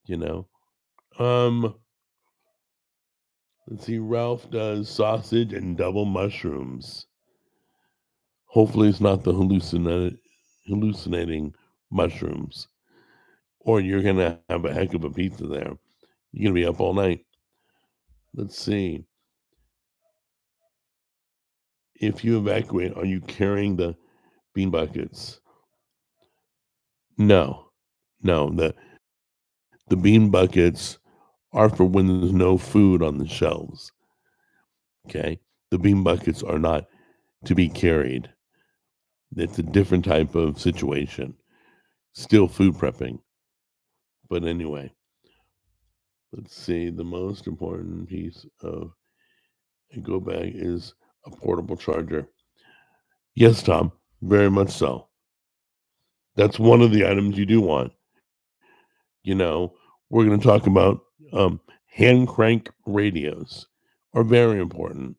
[SPEAKER 1] You know. Um, let's see. Ralph does sausage and double mushrooms. Hopefully, it's not the hallucinating mushrooms, or you're gonna have a heck of a pizza there. You're gonna be up all night. Let's see. If you evacuate, are you carrying the bean buckets? No, no. The bean buckets are for when there's no food on the shelves. Okay, the bean buckets are not to be carried. It's a different type of situation. Still food prepping. But anyway, let's see. The most important piece of a go bag is a portable charger. Yes, Tom, very much so. That's one of the items you do want. You know, we're going to talk about hand crank radios are very important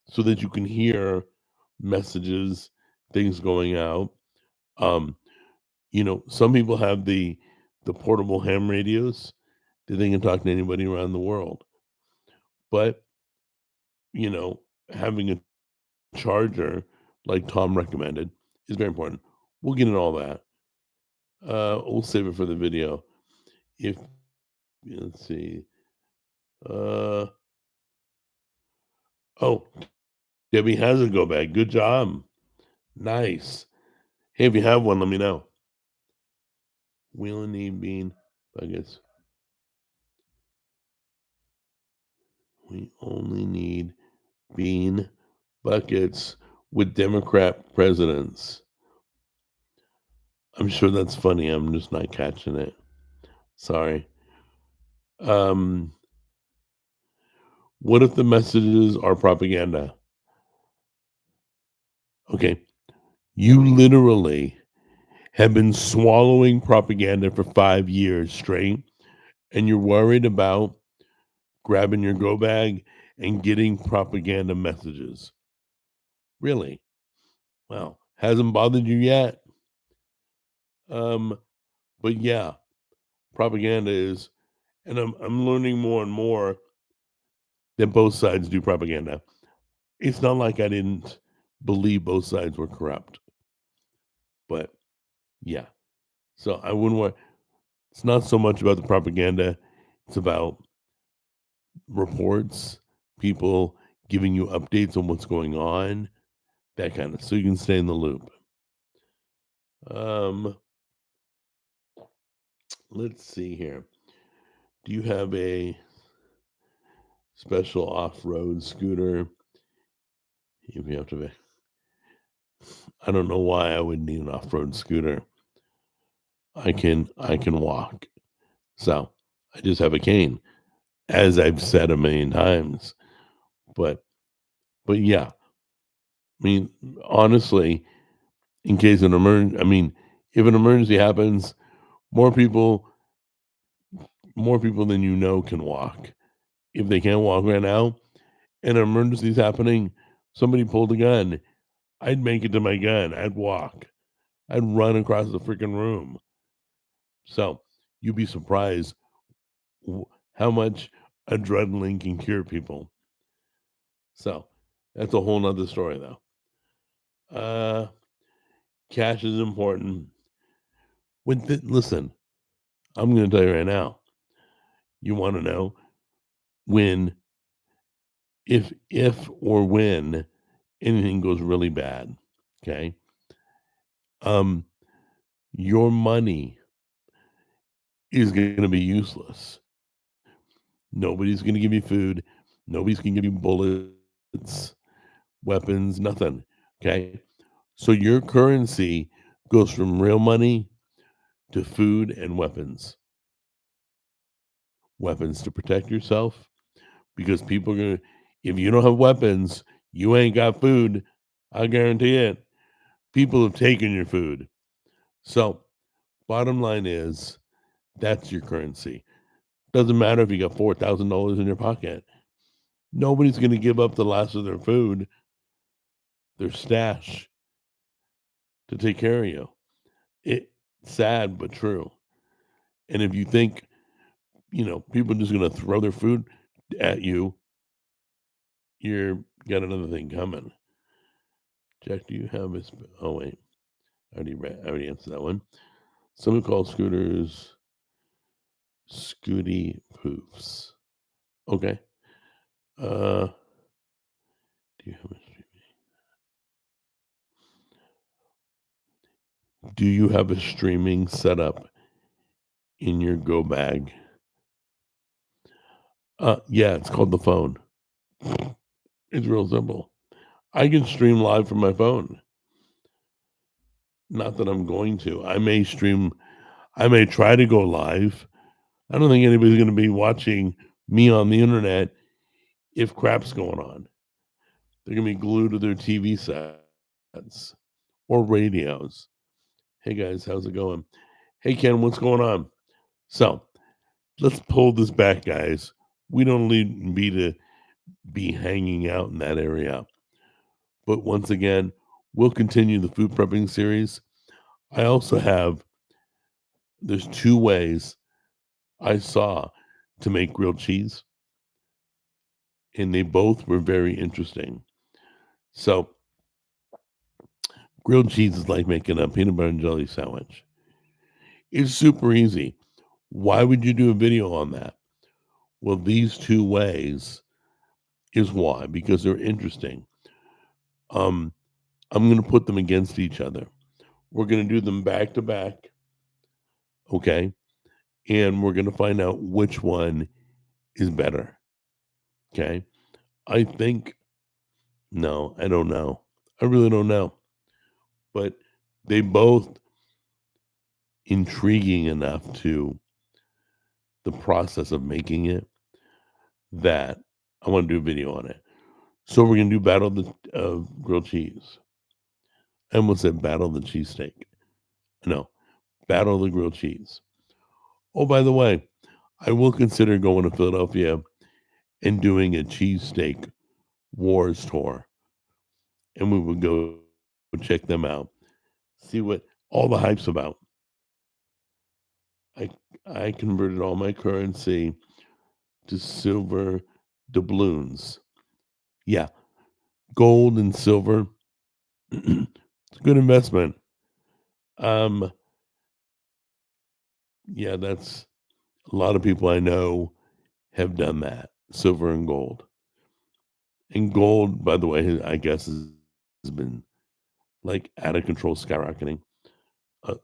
[SPEAKER 1] so that you can hear messages, things going out. Um, some people have the portable ham radios that they can talk to anybody around the world. But, you know, having a charger like Tom recommended is very important. We'll get into all that. We'll save it for the video. If let's see. Uh oh, Debbie has a go bag. Good job. Nice. Hey, if you have one, let me know. We only need bean buckets. We only need bean buckets with Democrat presidents. I'm sure that's funny. I'm just not catching it. Sorry. Um, what if the messages are propaganda? Okay. You literally have been swallowing propaganda for 5 years straight, and you're worried about grabbing your go bag and getting propaganda messages. Really? Well, hasn't bothered you yet. Um, but yeah, propaganda is, and I'm learning more and more that both sides do propaganda. It's not like I didn't believe both sides were corrupt, but yeah. So I wouldn't want. It's not so much about the propaganda; it's about reports, people giving you updates on what's going on, that kind of, so you can stay in the loop. Um, let's see here. Do you have a special off-road scooter? If you have to be, I don't know why I would need an off-road scooter. I can walk. So I just have a cane, as I've said a million times. But yeah, I mean, honestly, in case an I mean, if an emergency happens, more people more people than you know can walk. If they can't walk right now and an emergency is happening, somebody pulled a gun, I'd make it to my gun. I'd walk. I'd run across the freaking room. So, you'd be surprised how much adrenaline can cure people. So, that's a whole nother story, though. Uh, Cash is important. Listen, I'm going to tell you right now. You want to know when, if or when anything goes really bad. Okay, um, your money is going to be useless. Nobody's going to give you food. Nobody's going to give you bullets, weapons, nothing. Okay, so your currency goes from real money to food and weapons. Weapons to protect yourself because people are gonna. If you don't have weapons, you ain't got food. I guarantee it. People have taken your food. So, bottom line is that's your currency. Doesn't matter if you got $4,000 in your pocket. Nobody's going to give up the last of their food, their stash, to take care of you. It sad but true. And if you think, people are just going to throw their food at you, you're got another thing coming. Jack, do you have a? Oh wait, I already answered that one. Someone calls scooters Scooty Poofs. Okay. Do you have a Do you have a streaming setup in your go bag? Yeah, it's called the phone. It's real simple. I can stream live from my phone. Not that I'm going to. I may try to go live. I don't think anybody's going to be watching me on the internet if crap's going on. They're going to be glued to their TV sets or radios. Hey guys, how's it going? Hey Ken, what's going on? So let's pull this back, guys. We don't need me to be hanging out in that area. But once again, we'll continue the food prepping series. I also have, there's two ways I saw to make grilled cheese, and they both were very interesting. So, grilled cheese is like making a peanut butter and jelly sandwich. It's super easy. Why would you do a video on that? Well, these two ways is why, because they're interesting. Um, I'm going to put them against each other. We're going to do them back to back, okay? And we're going to find out which one is better, okay? I think, no, I don't know. I really don't know. But they both intriguing enough to the process of making it that I want to do a video on it. So we're going to do battle the grilled cheese. I almost said battle the cheesesteak. No, battle the grilled cheese. Oh, by the way, I will consider going to Philadelphia and doing a cheesesteak wars tour. And we would go check them out, see what all the hype's about. I I converted all my currency to silver doubloons. Yeah, gold and silver. It's a good investment. Um, yeah, that's a lot of people I know have done that. Silver and gold. And gold, by the way, I guess has been like out of control skyrocketing.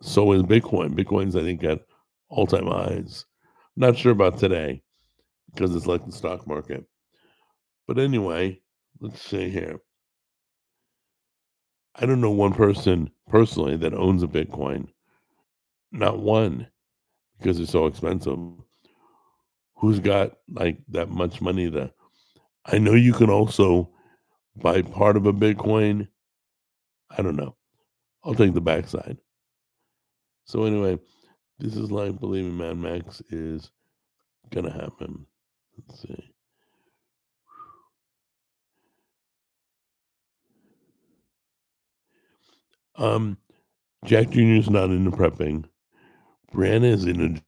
[SPEAKER 1] So is Bitcoin. Bitcoin's I think at all time highs. Not sure about today because it's like the stock market. But anyway, let's see here. I don't know one person personally that owns a Bitcoin. Not one, because it's so expensive. Who's got like that much money to I know you can also buy part of a Bitcoin I don't know. I'll take the backside. So anyway, this is like believing Mad Max is gonna happen. Let's see. Um, Jack Jr.'s not into prepping. Brianna is into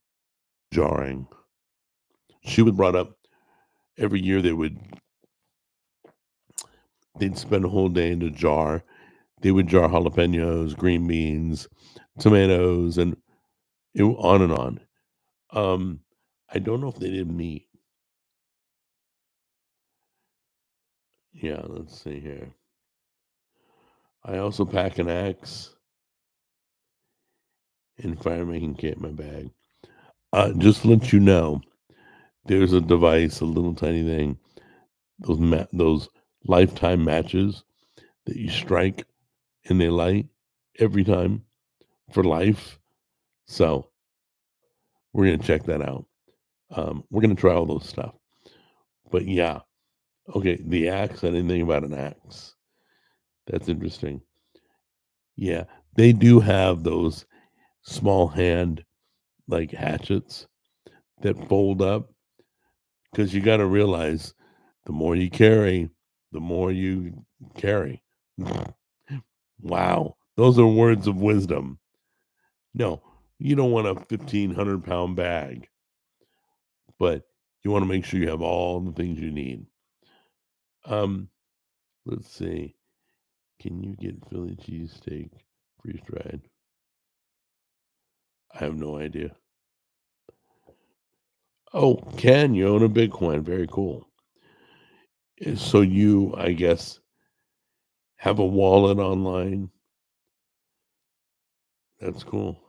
[SPEAKER 1] jarring. She was brought up every year. They'd spend a whole day in a jar. They would jar jalapenos, green beans, tomatoes, and on and on. Um, I don't know if they did meat. Yeah, let's see here. I also pack an axe and fire making kit in my bag. Just to let you know, there's a device, a little tiny thing, those lifetime matches that you strike and they light every time for life. So we're gonna check that out. We're gonna try all those stuff. But yeah, okay. The axe. I didn't think about an axe. That's interesting. Yeah, they do have those small hand like hatchets that fold up because you got to realize the more you carry, the more you carry. Wow, those are words of wisdom. No, you don't want a 1,500-pound bag, but you want to make sure you have all the things you need. Um, let's see. Can you get Philly cheesesteak freeze dried? I have no idea. Oh, Ken, you own a Bitcoin. Very cool. So you, I guess, have a wallet online. That's cool.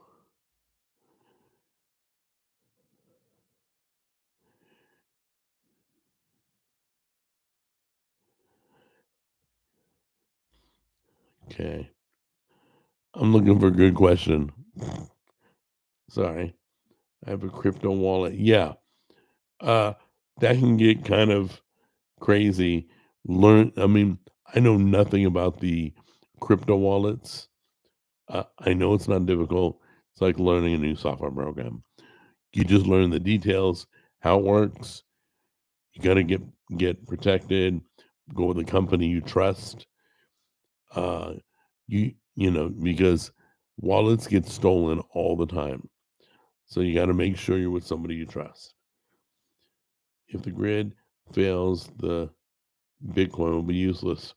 [SPEAKER 1] Okay. I'm looking for a good question. Sorry. I have a crypto wallet. Yeah. Uh that can get kind of crazy. I mean, I know nothing about the crypto wallets. I know it's not difficult. It's like learning a new software program. You just learn the details, how it works. You got to get protected. Go with a company you trust. Uh, because wallets get stolen all the time. So you got to make sure you're with somebody you trust. If the grid fails, the Bitcoin will be useless.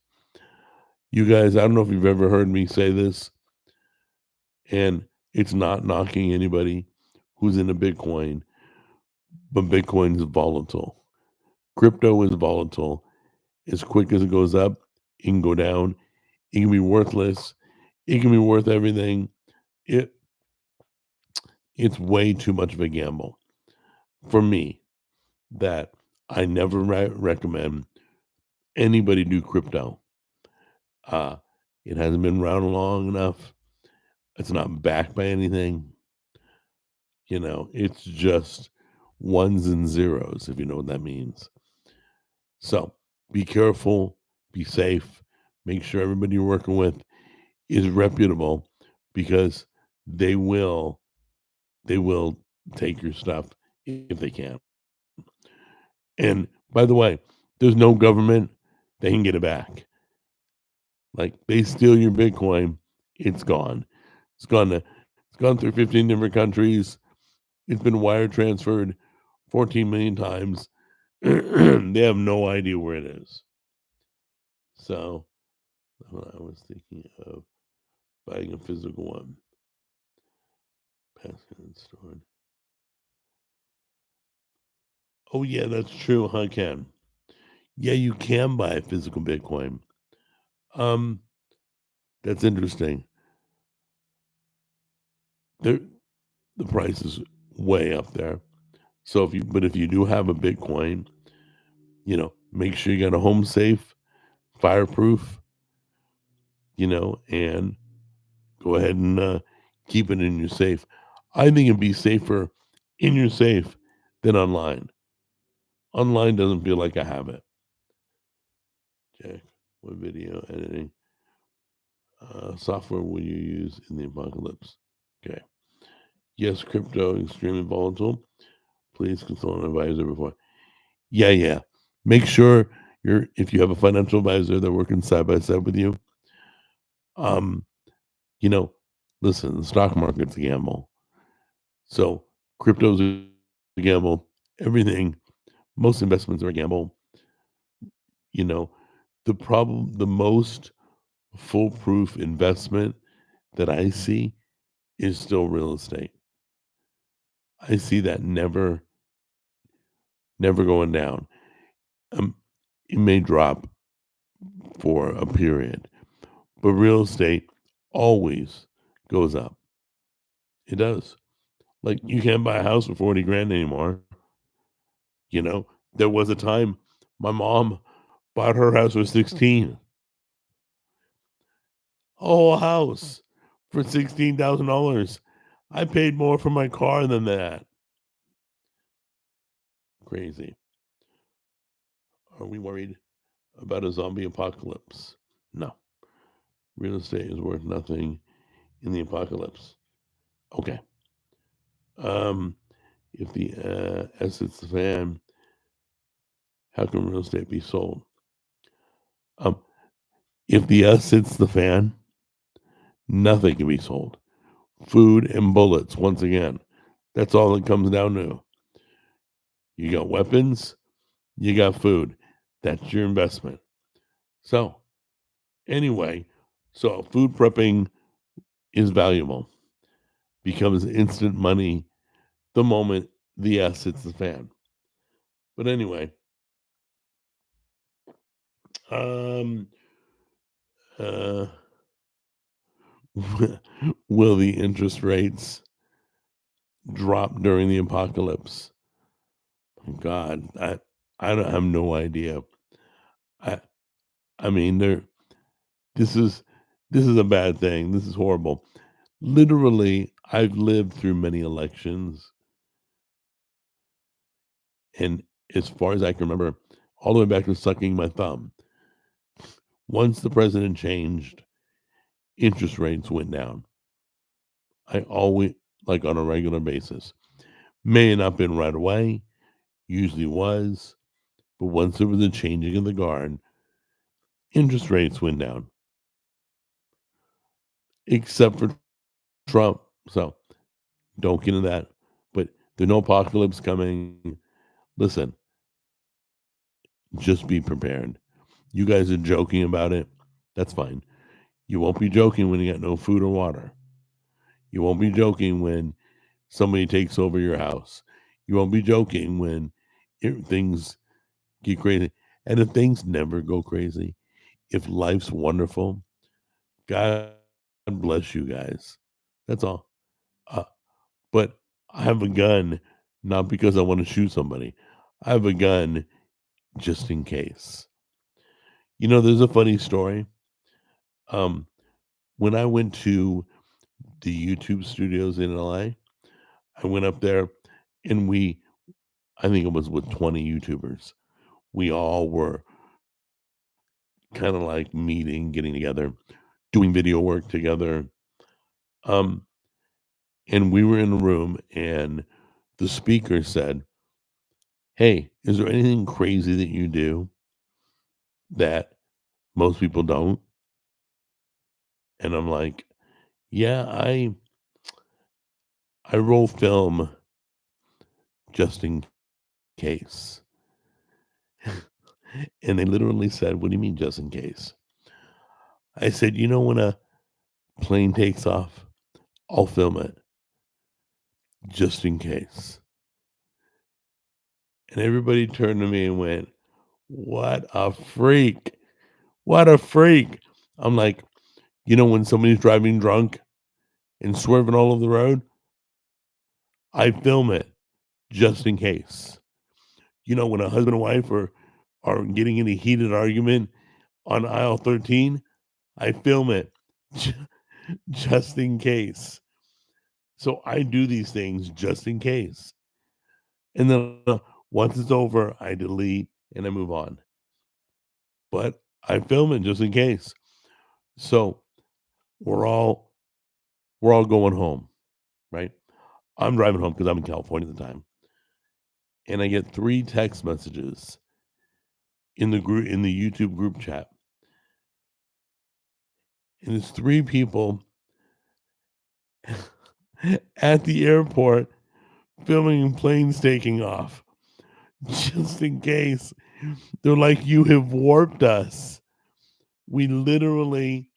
[SPEAKER 1] You guys, I don't know if you've ever heard me say this, and it's not knocking anybody who's into Bitcoin, but Bitcoin is volatile. Crypto is volatile. As quick as it goes up, it can go down. It can be worthless. It can be worth everything. It it's way too much of a gamble for me that I never recommend anybody do crypto. Uh, it hasn't been around long enough. It's not backed by anything. It's just ones and zeros, if you know what that means. So be careful, be safe, make sure everybody you're working with is reputable because they will they will take your stuff if they can. And by the way, there's no government that can get it back. Like they steal your Bitcoin, it's gone. It's gone through 15 different countries. It's been wire transferred 14 million times. They have no idea where it is. So I was thinking of buying a physical one, passing and stored. Oh yeah, that's true, huh, Ken? Yeah, you can buy a physical Bitcoin. Um, that's interesting. There, the price is way up there. So if you do have a Bitcoin, make sure you got a home safe, fireproof, and go ahead and keep it in your safe. I think it'd be safer in your safe than online. Online doesn't feel like I have it. Check what video editing. Software will you use in the apocalypse? Okay. Yes, crypto extremely volatile. Please consult an advisor before. Yeah, yeah. Make sure if you have a financial advisor, they're working side by side with you. Um, you know, listen, the stock market's a gamble. So crypto's a gamble. Everything, most investments are a gamble. You know, the most foolproof investment that I see is still real estate. I see that never going down. Um, it may drop for a period, but real estate always goes up. It does. Like you can't buy a house for 40 grand anymore. You know, there was a time my mom bought her house for 16, a whole house for $16,000. I paid more for my car than that. Crazy. Are we worried about a zombie apocalypse? No. Real estate is worth nothing in the apocalypse. Okay. Um, if the S hits the fan, how can real estate be sold? Um, if the S hits the fan, nothing can be sold. Food and bullets, once again. That's all it comes down to. You got weapons, you got food. That's your investment. So, anyway, so food prepping is valuable, becomes instant money the moment the S hits the fan. But anyway, um, uh, will the interest rates drop during the apocalypse? God, I don't have no idea. I I mean, this is this is a bad thing. This is horrible. Literally, I've lived through many elections, and as far as I can remember, all the way back to sucking my thumb. Once the president changed, interest rates went down. I always like on a regular basis. May have not been right away, usually was, but once there was a changing of the guard, interest rates went down, except for Trump. So don't get into that. But there's no apocalypse coming. Listen, just be prepared. You guys are joking about it. That's fine. You won't be joking when you got no food or water. You won't be joking when somebody takes over your house. You won't be joking when things get crazy. And if things never go crazy, if life's wonderful, God bless you guys. That's all. Uh, but I have a gun not because I want to shoot somebody. I have a gun just in case. There's a funny story. Um, when I went to the YouTube studios in LA, I went up there and I think it was with 20 YouTubers. We all were kind of like meeting, getting together, doing video work together. Um, and we were in a room and the speaker said, "Hey, is there anything crazy that you do that most people don't?" And I'm like, "Yeah, I roll film just in case." And they literally said, "What do you mean just in case?" I said, when a plane takes off, I'll film it just in case." And everybody turned to me and went, "What a freak. What a freak." I'm like, when somebody's driving drunk and swerving all over the road, I film it just in case. When a husband and wife are getting in a heated argument on aisle 13, I film it ju- just in case. So I do these things just in case. And then once it's over, I delete and I move on. But I film it just in case. So we're all we're all going home, right? I'm driving home because I'm in California at the time, and I get 3 text messages in the YouTube group chat, and it's 3 people at the airport filming planes taking off, just in case. They're like, "You have warped us. We literally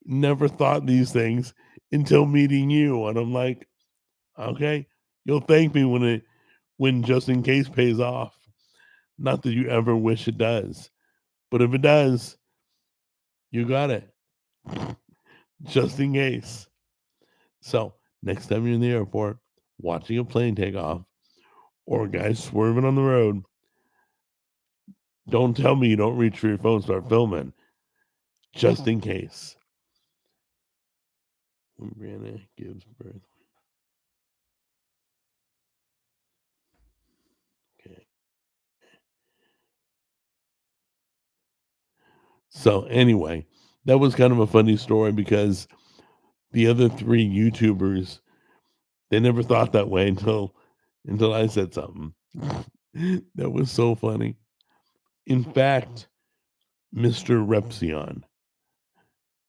[SPEAKER 1] never thought these things until meeting you." And I'm like, "Okay, you'll thank me when just in case pays off. Not that you ever wish it does, but if it does, you got it, just in case." So, next time you're in the airport watching a plane take off or a guy swerving on the road, don't tell me you don't reach for your phone and start filming, just in case. When Brianna gives birth. Okay. So anyway, that was kind of a funny story because the other 3 YouTubers, they never thought that way until I said something. That was so funny. In fact, Mr. Repsion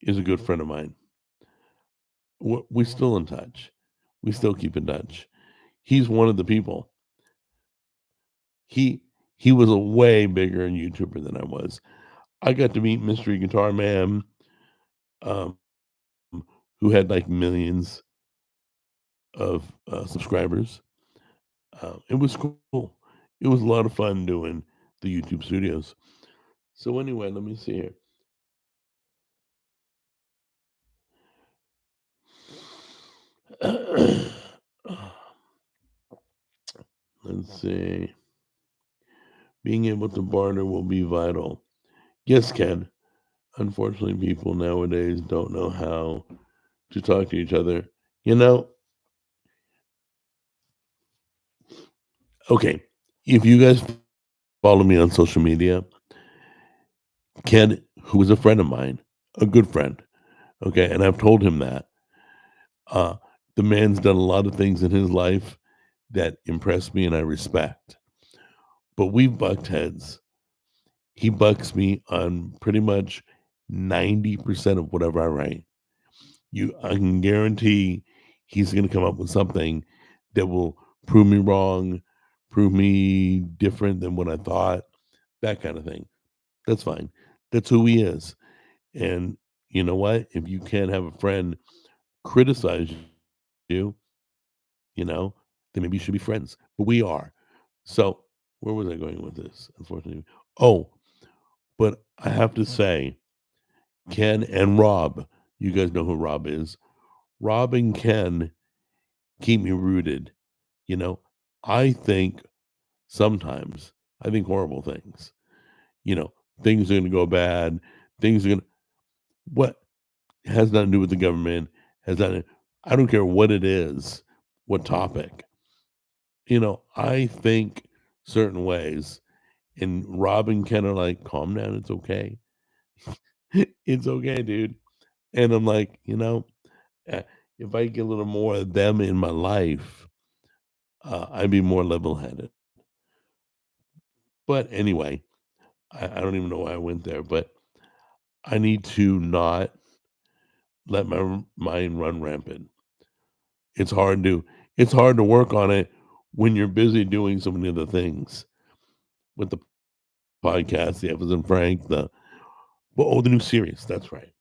[SPEAKER 1] is a good friend of mine. We're still in touch. We still keep in touch. He's one of the people. He he was a way bigger YouTuber than I was. I got to meet Mystery Guitar Man, um, who had like millions of subscribers. It was cool. It was a lot of fun doing the YouTube studios. So anyway, let me see here. Let's see. Being able to barter will be vital. Yes, Ken. Unfortunately, people nowadays don't know how to talk to each other. You know, okay, if you guys follow me on social media, Ken, who is a friend of mine, a good friend, okay, and I've told him that uh, the man's done a lot of things in his life that impress me and I respect. But we've bucked heads. He bucks me on pretty much 90% of whatever I write. I can guarantee he's going to come up with something that will prove me wrong, prove me different than what I thought, that kind of thing. That's fine. That's who he is. And you know what? If you can't have a friend criticize you, you know, then maybe you should be friends. But we are. So where was I going with this? Unfortunately. Oh, but I have to say, Ken and Rob, you guys know who Rob is. Rob and Ken keep me rooted. You know, I think sometimes I think horrible things. You know, things are going to go bad. Things are going to, what has nothing to do with the government, has nothing, I don't care what it is, what topic. You know, I think certain ways, and Rob and Ken are like, calm down, it's okay. It's okay, dude. And I'm like, uh, if I get a little more of them in my life, I'd be more level headed. But anyway, I don't even know why I went there, but I need to not let my mind run rampant. It's hard to it's hard to work on it when you're busy doing so many other things with the podcast, the Evans and Frank, the new series. That's right.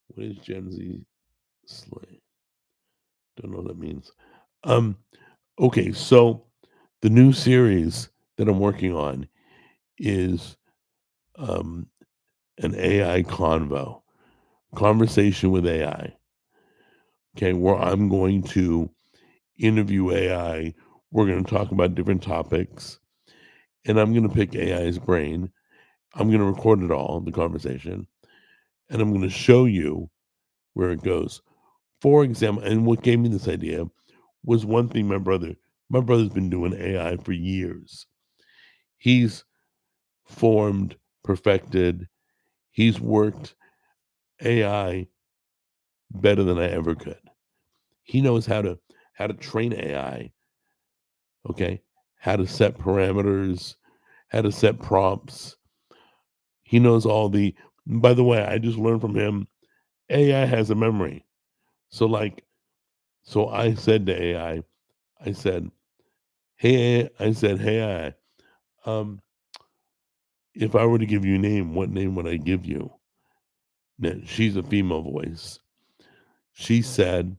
[SPEAKER 1] What is Gen Z slang? Don't know what that means. Um, okay, so the new series that I'm working on is um an AI conversation with AI. Okay, where I'm going to interview AI. We're going to talk about different topics, and I'm going to pick AI's brain. I'm going to record it all, the conversation, and I'm going to show you where it goes. For example, and what gave me this idea was one thing my brother's been doing AI for years. He's formed, perfected, he's worked AI better than I ever could. He knows how to train AI, okay? How to set parameters, how to set prompts. He knows all the by the way, I just learned from him, AI has a memory. So like so I said to AI, I said, "Hey," I said, "Hey, AI, um, if I were to give you a name, what name would I give you?" Now, she's a female voice. She said,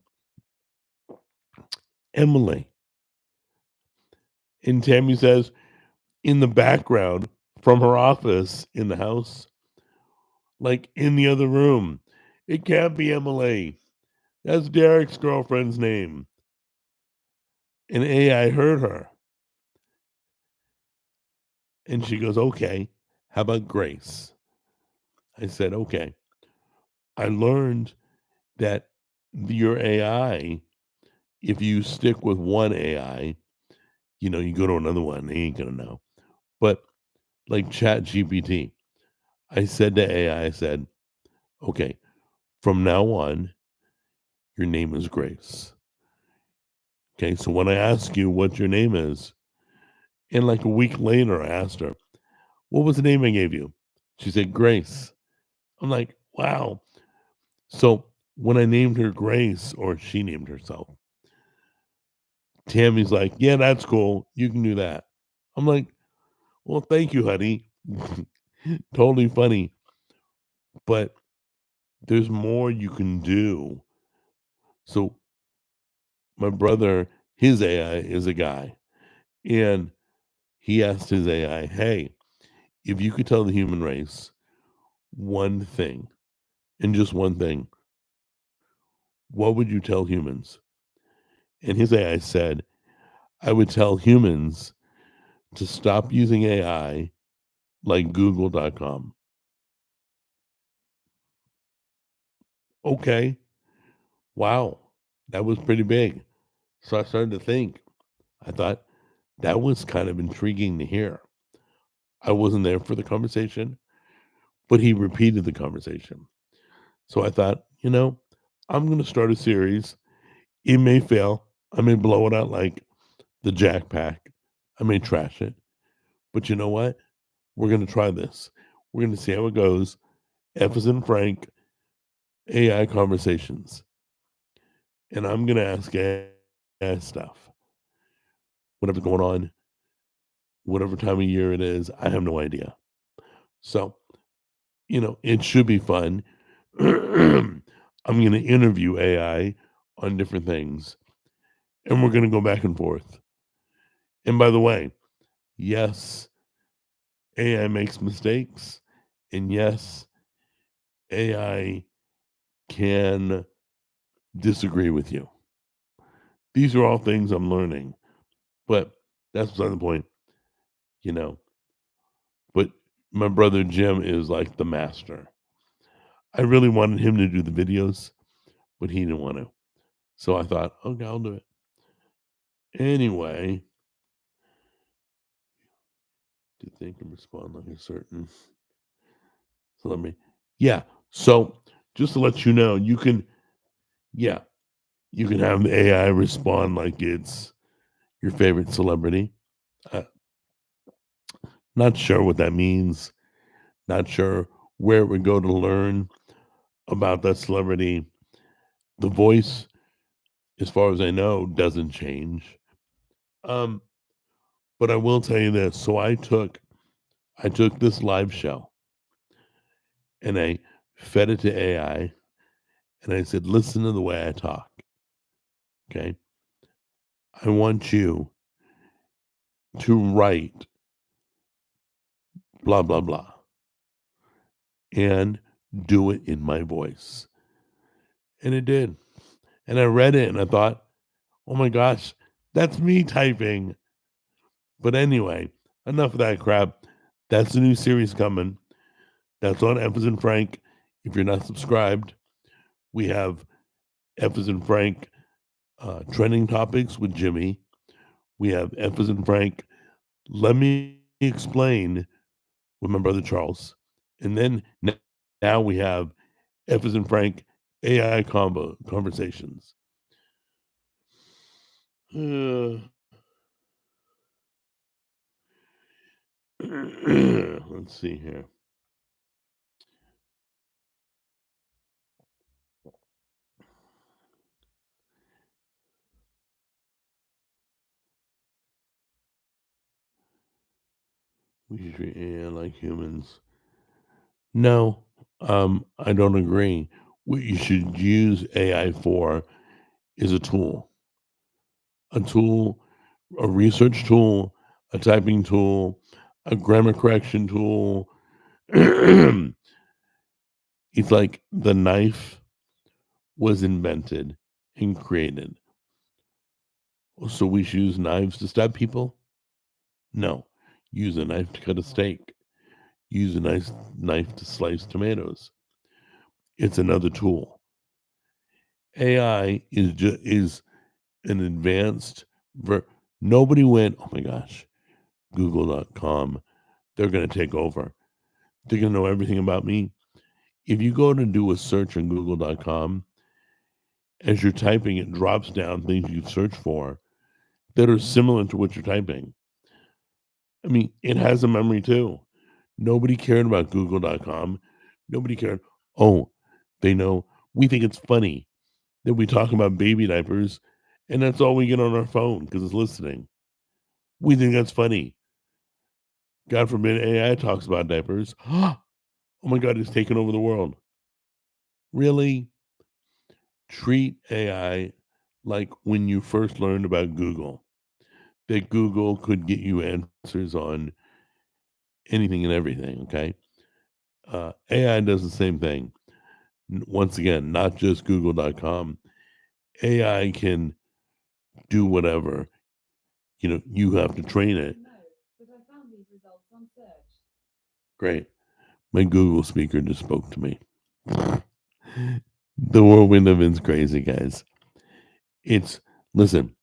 [SPEAKER 1] "Emily." And Tammy says, in the background from her office in the house, like in the other room, "It can't be Emily. That's Derek's girlfriend's name." And AI heard her. And she goes, "Okay, how about Grace?" I said, "Okay." I learned that your AI, if you stick with one AI, you go to another one, they ain't gonna know. But like Chat GPT, I said to AI, I said, "Okay, from now on, your name is Grace. Okay, so when I ask you what your name is," and like a week later, I asked her, "What was the name I gave you?" She said, "Grace." I'm like, wow. So when I named her Grace, or she named herself, Tammy's like, "Yeah, that's cool. You can do that." I'm like, "Well, thank you, honey." Totally funny. But there's more you can do. So my brother, his AI is a guy, and he asked his AI, "Hey, if you could tell the human race one thing, and just one thing, what would you tell humans?" And his AI said, "I would tell humans to stop using AI like Google.com." Okay, wow, that was pretty big. So I started to think. I thought that was kind of intriguing to hear. I wasn't there for the conversation, but he repeated the conversation. So I thought, I'm going to start a series. It may fail. I may blow it out like the Jack Pack. I may trash it. But you know what? We're going to try this. We're going to see how it goes. F is in Frank, AI conversations. And I'm going to ask AI stuff. Whatever's going on, whatever time of year it is, I have no idea. So, it should be fun. I'm going to interview AI on different things, and we're going to go back and forth. And by the way, yes, AI makes mistakes, and yes, AI can disagree with you. These are all things I'm learning, but that's beside the point, you know. But my brother Jim is like the master. I really wanted him to do the videos, but he didn't want to. So I thought, okay, I'll do it. Anyway, to think and respond like a certain. So yeah. So just to let you know, yeah, you can have the AI respond like it's your favorite celebrity. Uh, not sure what that means. Not sure where it would go to learn about that celebrity. The voice, as far as I know, doesn't change. Um, but I will tell you this. So I took this live show and I fed it to AI and I said, listen to the way I talk. Okay. I want you to write blah, blah, blah and do it in my voice. And it did. And I read it and I thought, oh my gosh, that's me typing. But anyway, enough of that crap. That's the new series coming. That's on F as in Frank. If you're not subscribed, we have F as in Frank trending topics with Jimmy. We have F as in Frank. Let me explain with my brother Charles. And then now we have F as in Frank AI conversations. Uh, let's see here. We should treat AI like humans. No, I don't agree. What you should use AI for is a tool, a research tool, a typing tool, a grammar correction tool. It's like the knife was invented and created. So we should use knives to stab people? No. Use a knife to cut a steak. Use a nice knife to slice tomatoes. It's another tool. AI is an advanced nobody went, oh my gosh, Google.com. They're gonna take over. They're gonna know everything about me. If you go to do a search on Google.com, as you're typing, it drops down things you've searched for that are similar to what you're typing. I mean, it has a memory too. Nobody cared about Google.com. Nobody cared. Oh, they know. We think it's funny that we talk about baby diapers, and that's all we get on our phone because it's listening. We think that's funny. God forbid AI talks about diapers. Oh my God, it's taken over the world. Really? Treat AI like when you first learned about Google, that Google could get you answers on anything and everything. Okay. AI does the same thing. Once again, not just Google.com. AI can do whatever. You have to train it. Great. My Google speaker just spoke to me. The world we live in is crazy, guys. It's listen,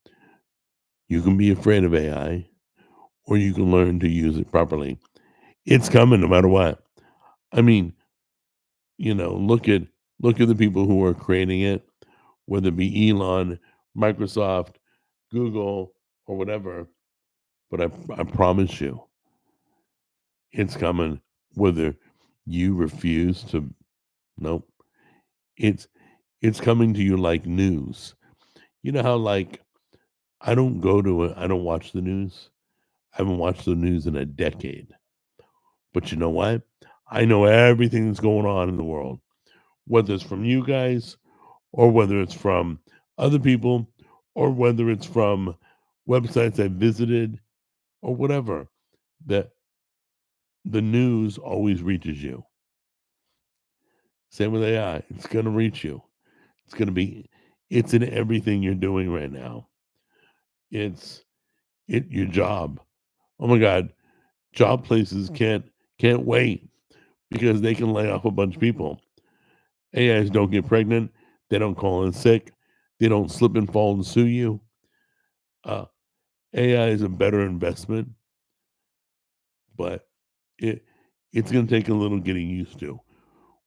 [SPEAKER 1] you can be afraid of AI or you can learn to use it properly. It's coming no matter what. I mean, look at the people who are creating it, whether it be Elon, Microsoft, Google, or whatever. But I promise you, it's coming. Whether you refuse to, nope. It's it's coming to you like news. You know how like I don't watch the news. I haven't watched the news in a decade. But you know what? I know everything that's going on in the world, whether it's from you guys or whether it's from other people or whether it's from websites I visited or whatever. That the news always reaches you. Same with AI. It's going to reach you. It's going to be it's in everything you're doing right now. It's your job. Oh my god, job places can't wait because they can lay off a bunch of people. AIs don't get pregnant. They don't call in sick. They don't slip and fall and sue you. Uh, AI is a better investment, but it it's going to take a little getting used to.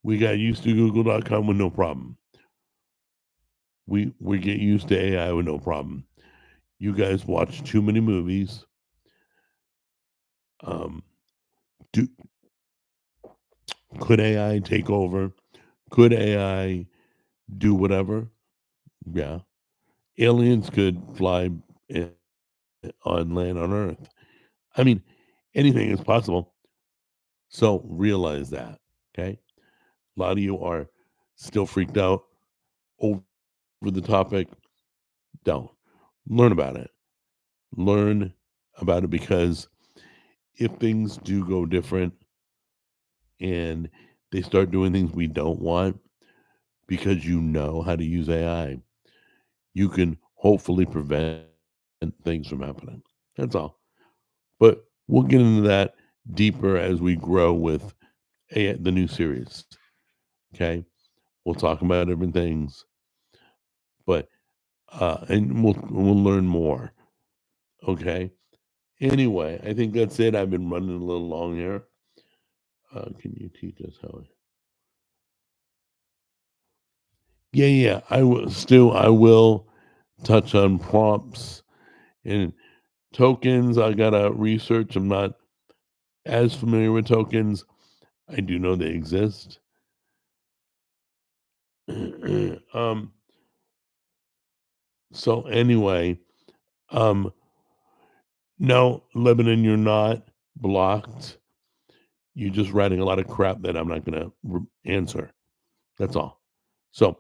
[SPEAKER 1] We got used to Google.com with no problem. We get used to AI with no problem. You guys watch too many movies. Um, do, could AI take over? Could AI do whatever? Yeah, aliens could fly i- on land on Earth. I mean, anything is possible. So realize that. Okay, a lot of you are still freaked out over the topic. Don't learn about it. Learn about it because if things do go different and they start doing things we don't want because you know how to use AI, you can hopefully prevent things from happening. That's all. But we'll get into that deeper as we grow with the new series. Okay. We'll talk about different things, but and we'll learn more. Okay. Anyway, I think that's it. I've been running a little long here. Can you teach us how? Yeah, yeah. I will still. I will touch on prompts and tokens. I gotta research. I'm not as familiar with tokens. I do know they exist. um. So anyway, um. No, Lebanon, you're not blocked. You're just writing a lot of crap that I'm not gonna answer. That's all. So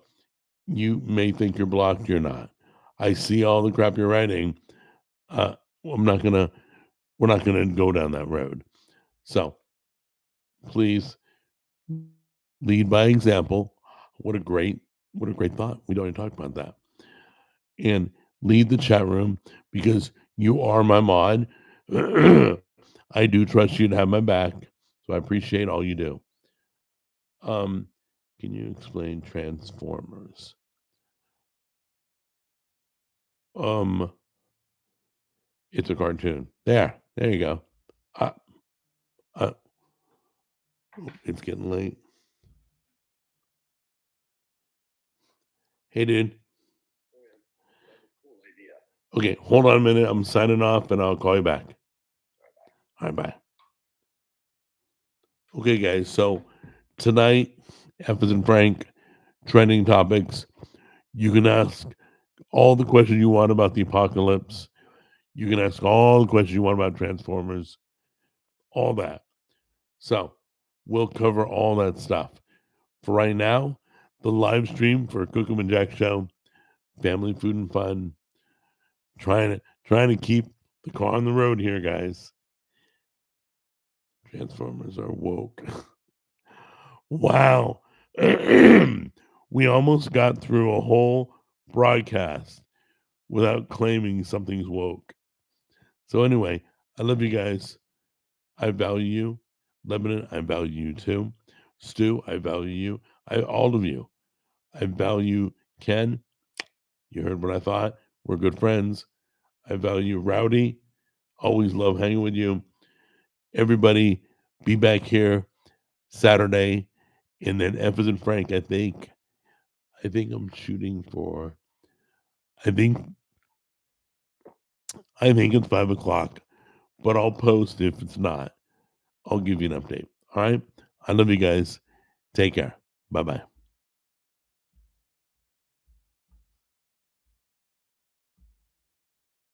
[SPEAKER 1] you may think you're blocked. You're not. I see all the crap you're writing. Uh, I'm not gonna. We're not gonna go down that road. So please lead by example. What a great, what a great thought. We don't even talk about that. And lead the chat room because you are my mod. I do trust you to have my back, so I appreciate all you do. Um, can you explain Transformers? Um, it's a cartoon. There you go. Uh, uh, it's getting late. Hey, dude. Okay, hold on a minute. I'm signing off, and I'll call you back. All right, bye. Okay, guys. So tonight, F as in Frank, trending topics. You can ask all the questions you want about the apocalypse. You can ask all the questions you want about Transformers, all that. So we'll cover all that stuff. For right now, the live stream for Cook 'em and Jack Show, family food and fun. Trying to keep the car on the road here, guys. Transformers are woke. Wow. We almost got through a whole broadcast without claiming something's woke. So anyway, I love you guys. I value you. Lebanon, I value you too. Stu, I value you. All of you. I value Ken. You heard what I thought. We're good friends. I value Rowdy. Always love hanging with you. Everybody, be back here Saturday. And then F as in Frank, I think I'm shooting for I think I think it's 5 o'clock, but I'll post if it's not. I'll give you an update. All right. I love you guys. Take care. Bye bye.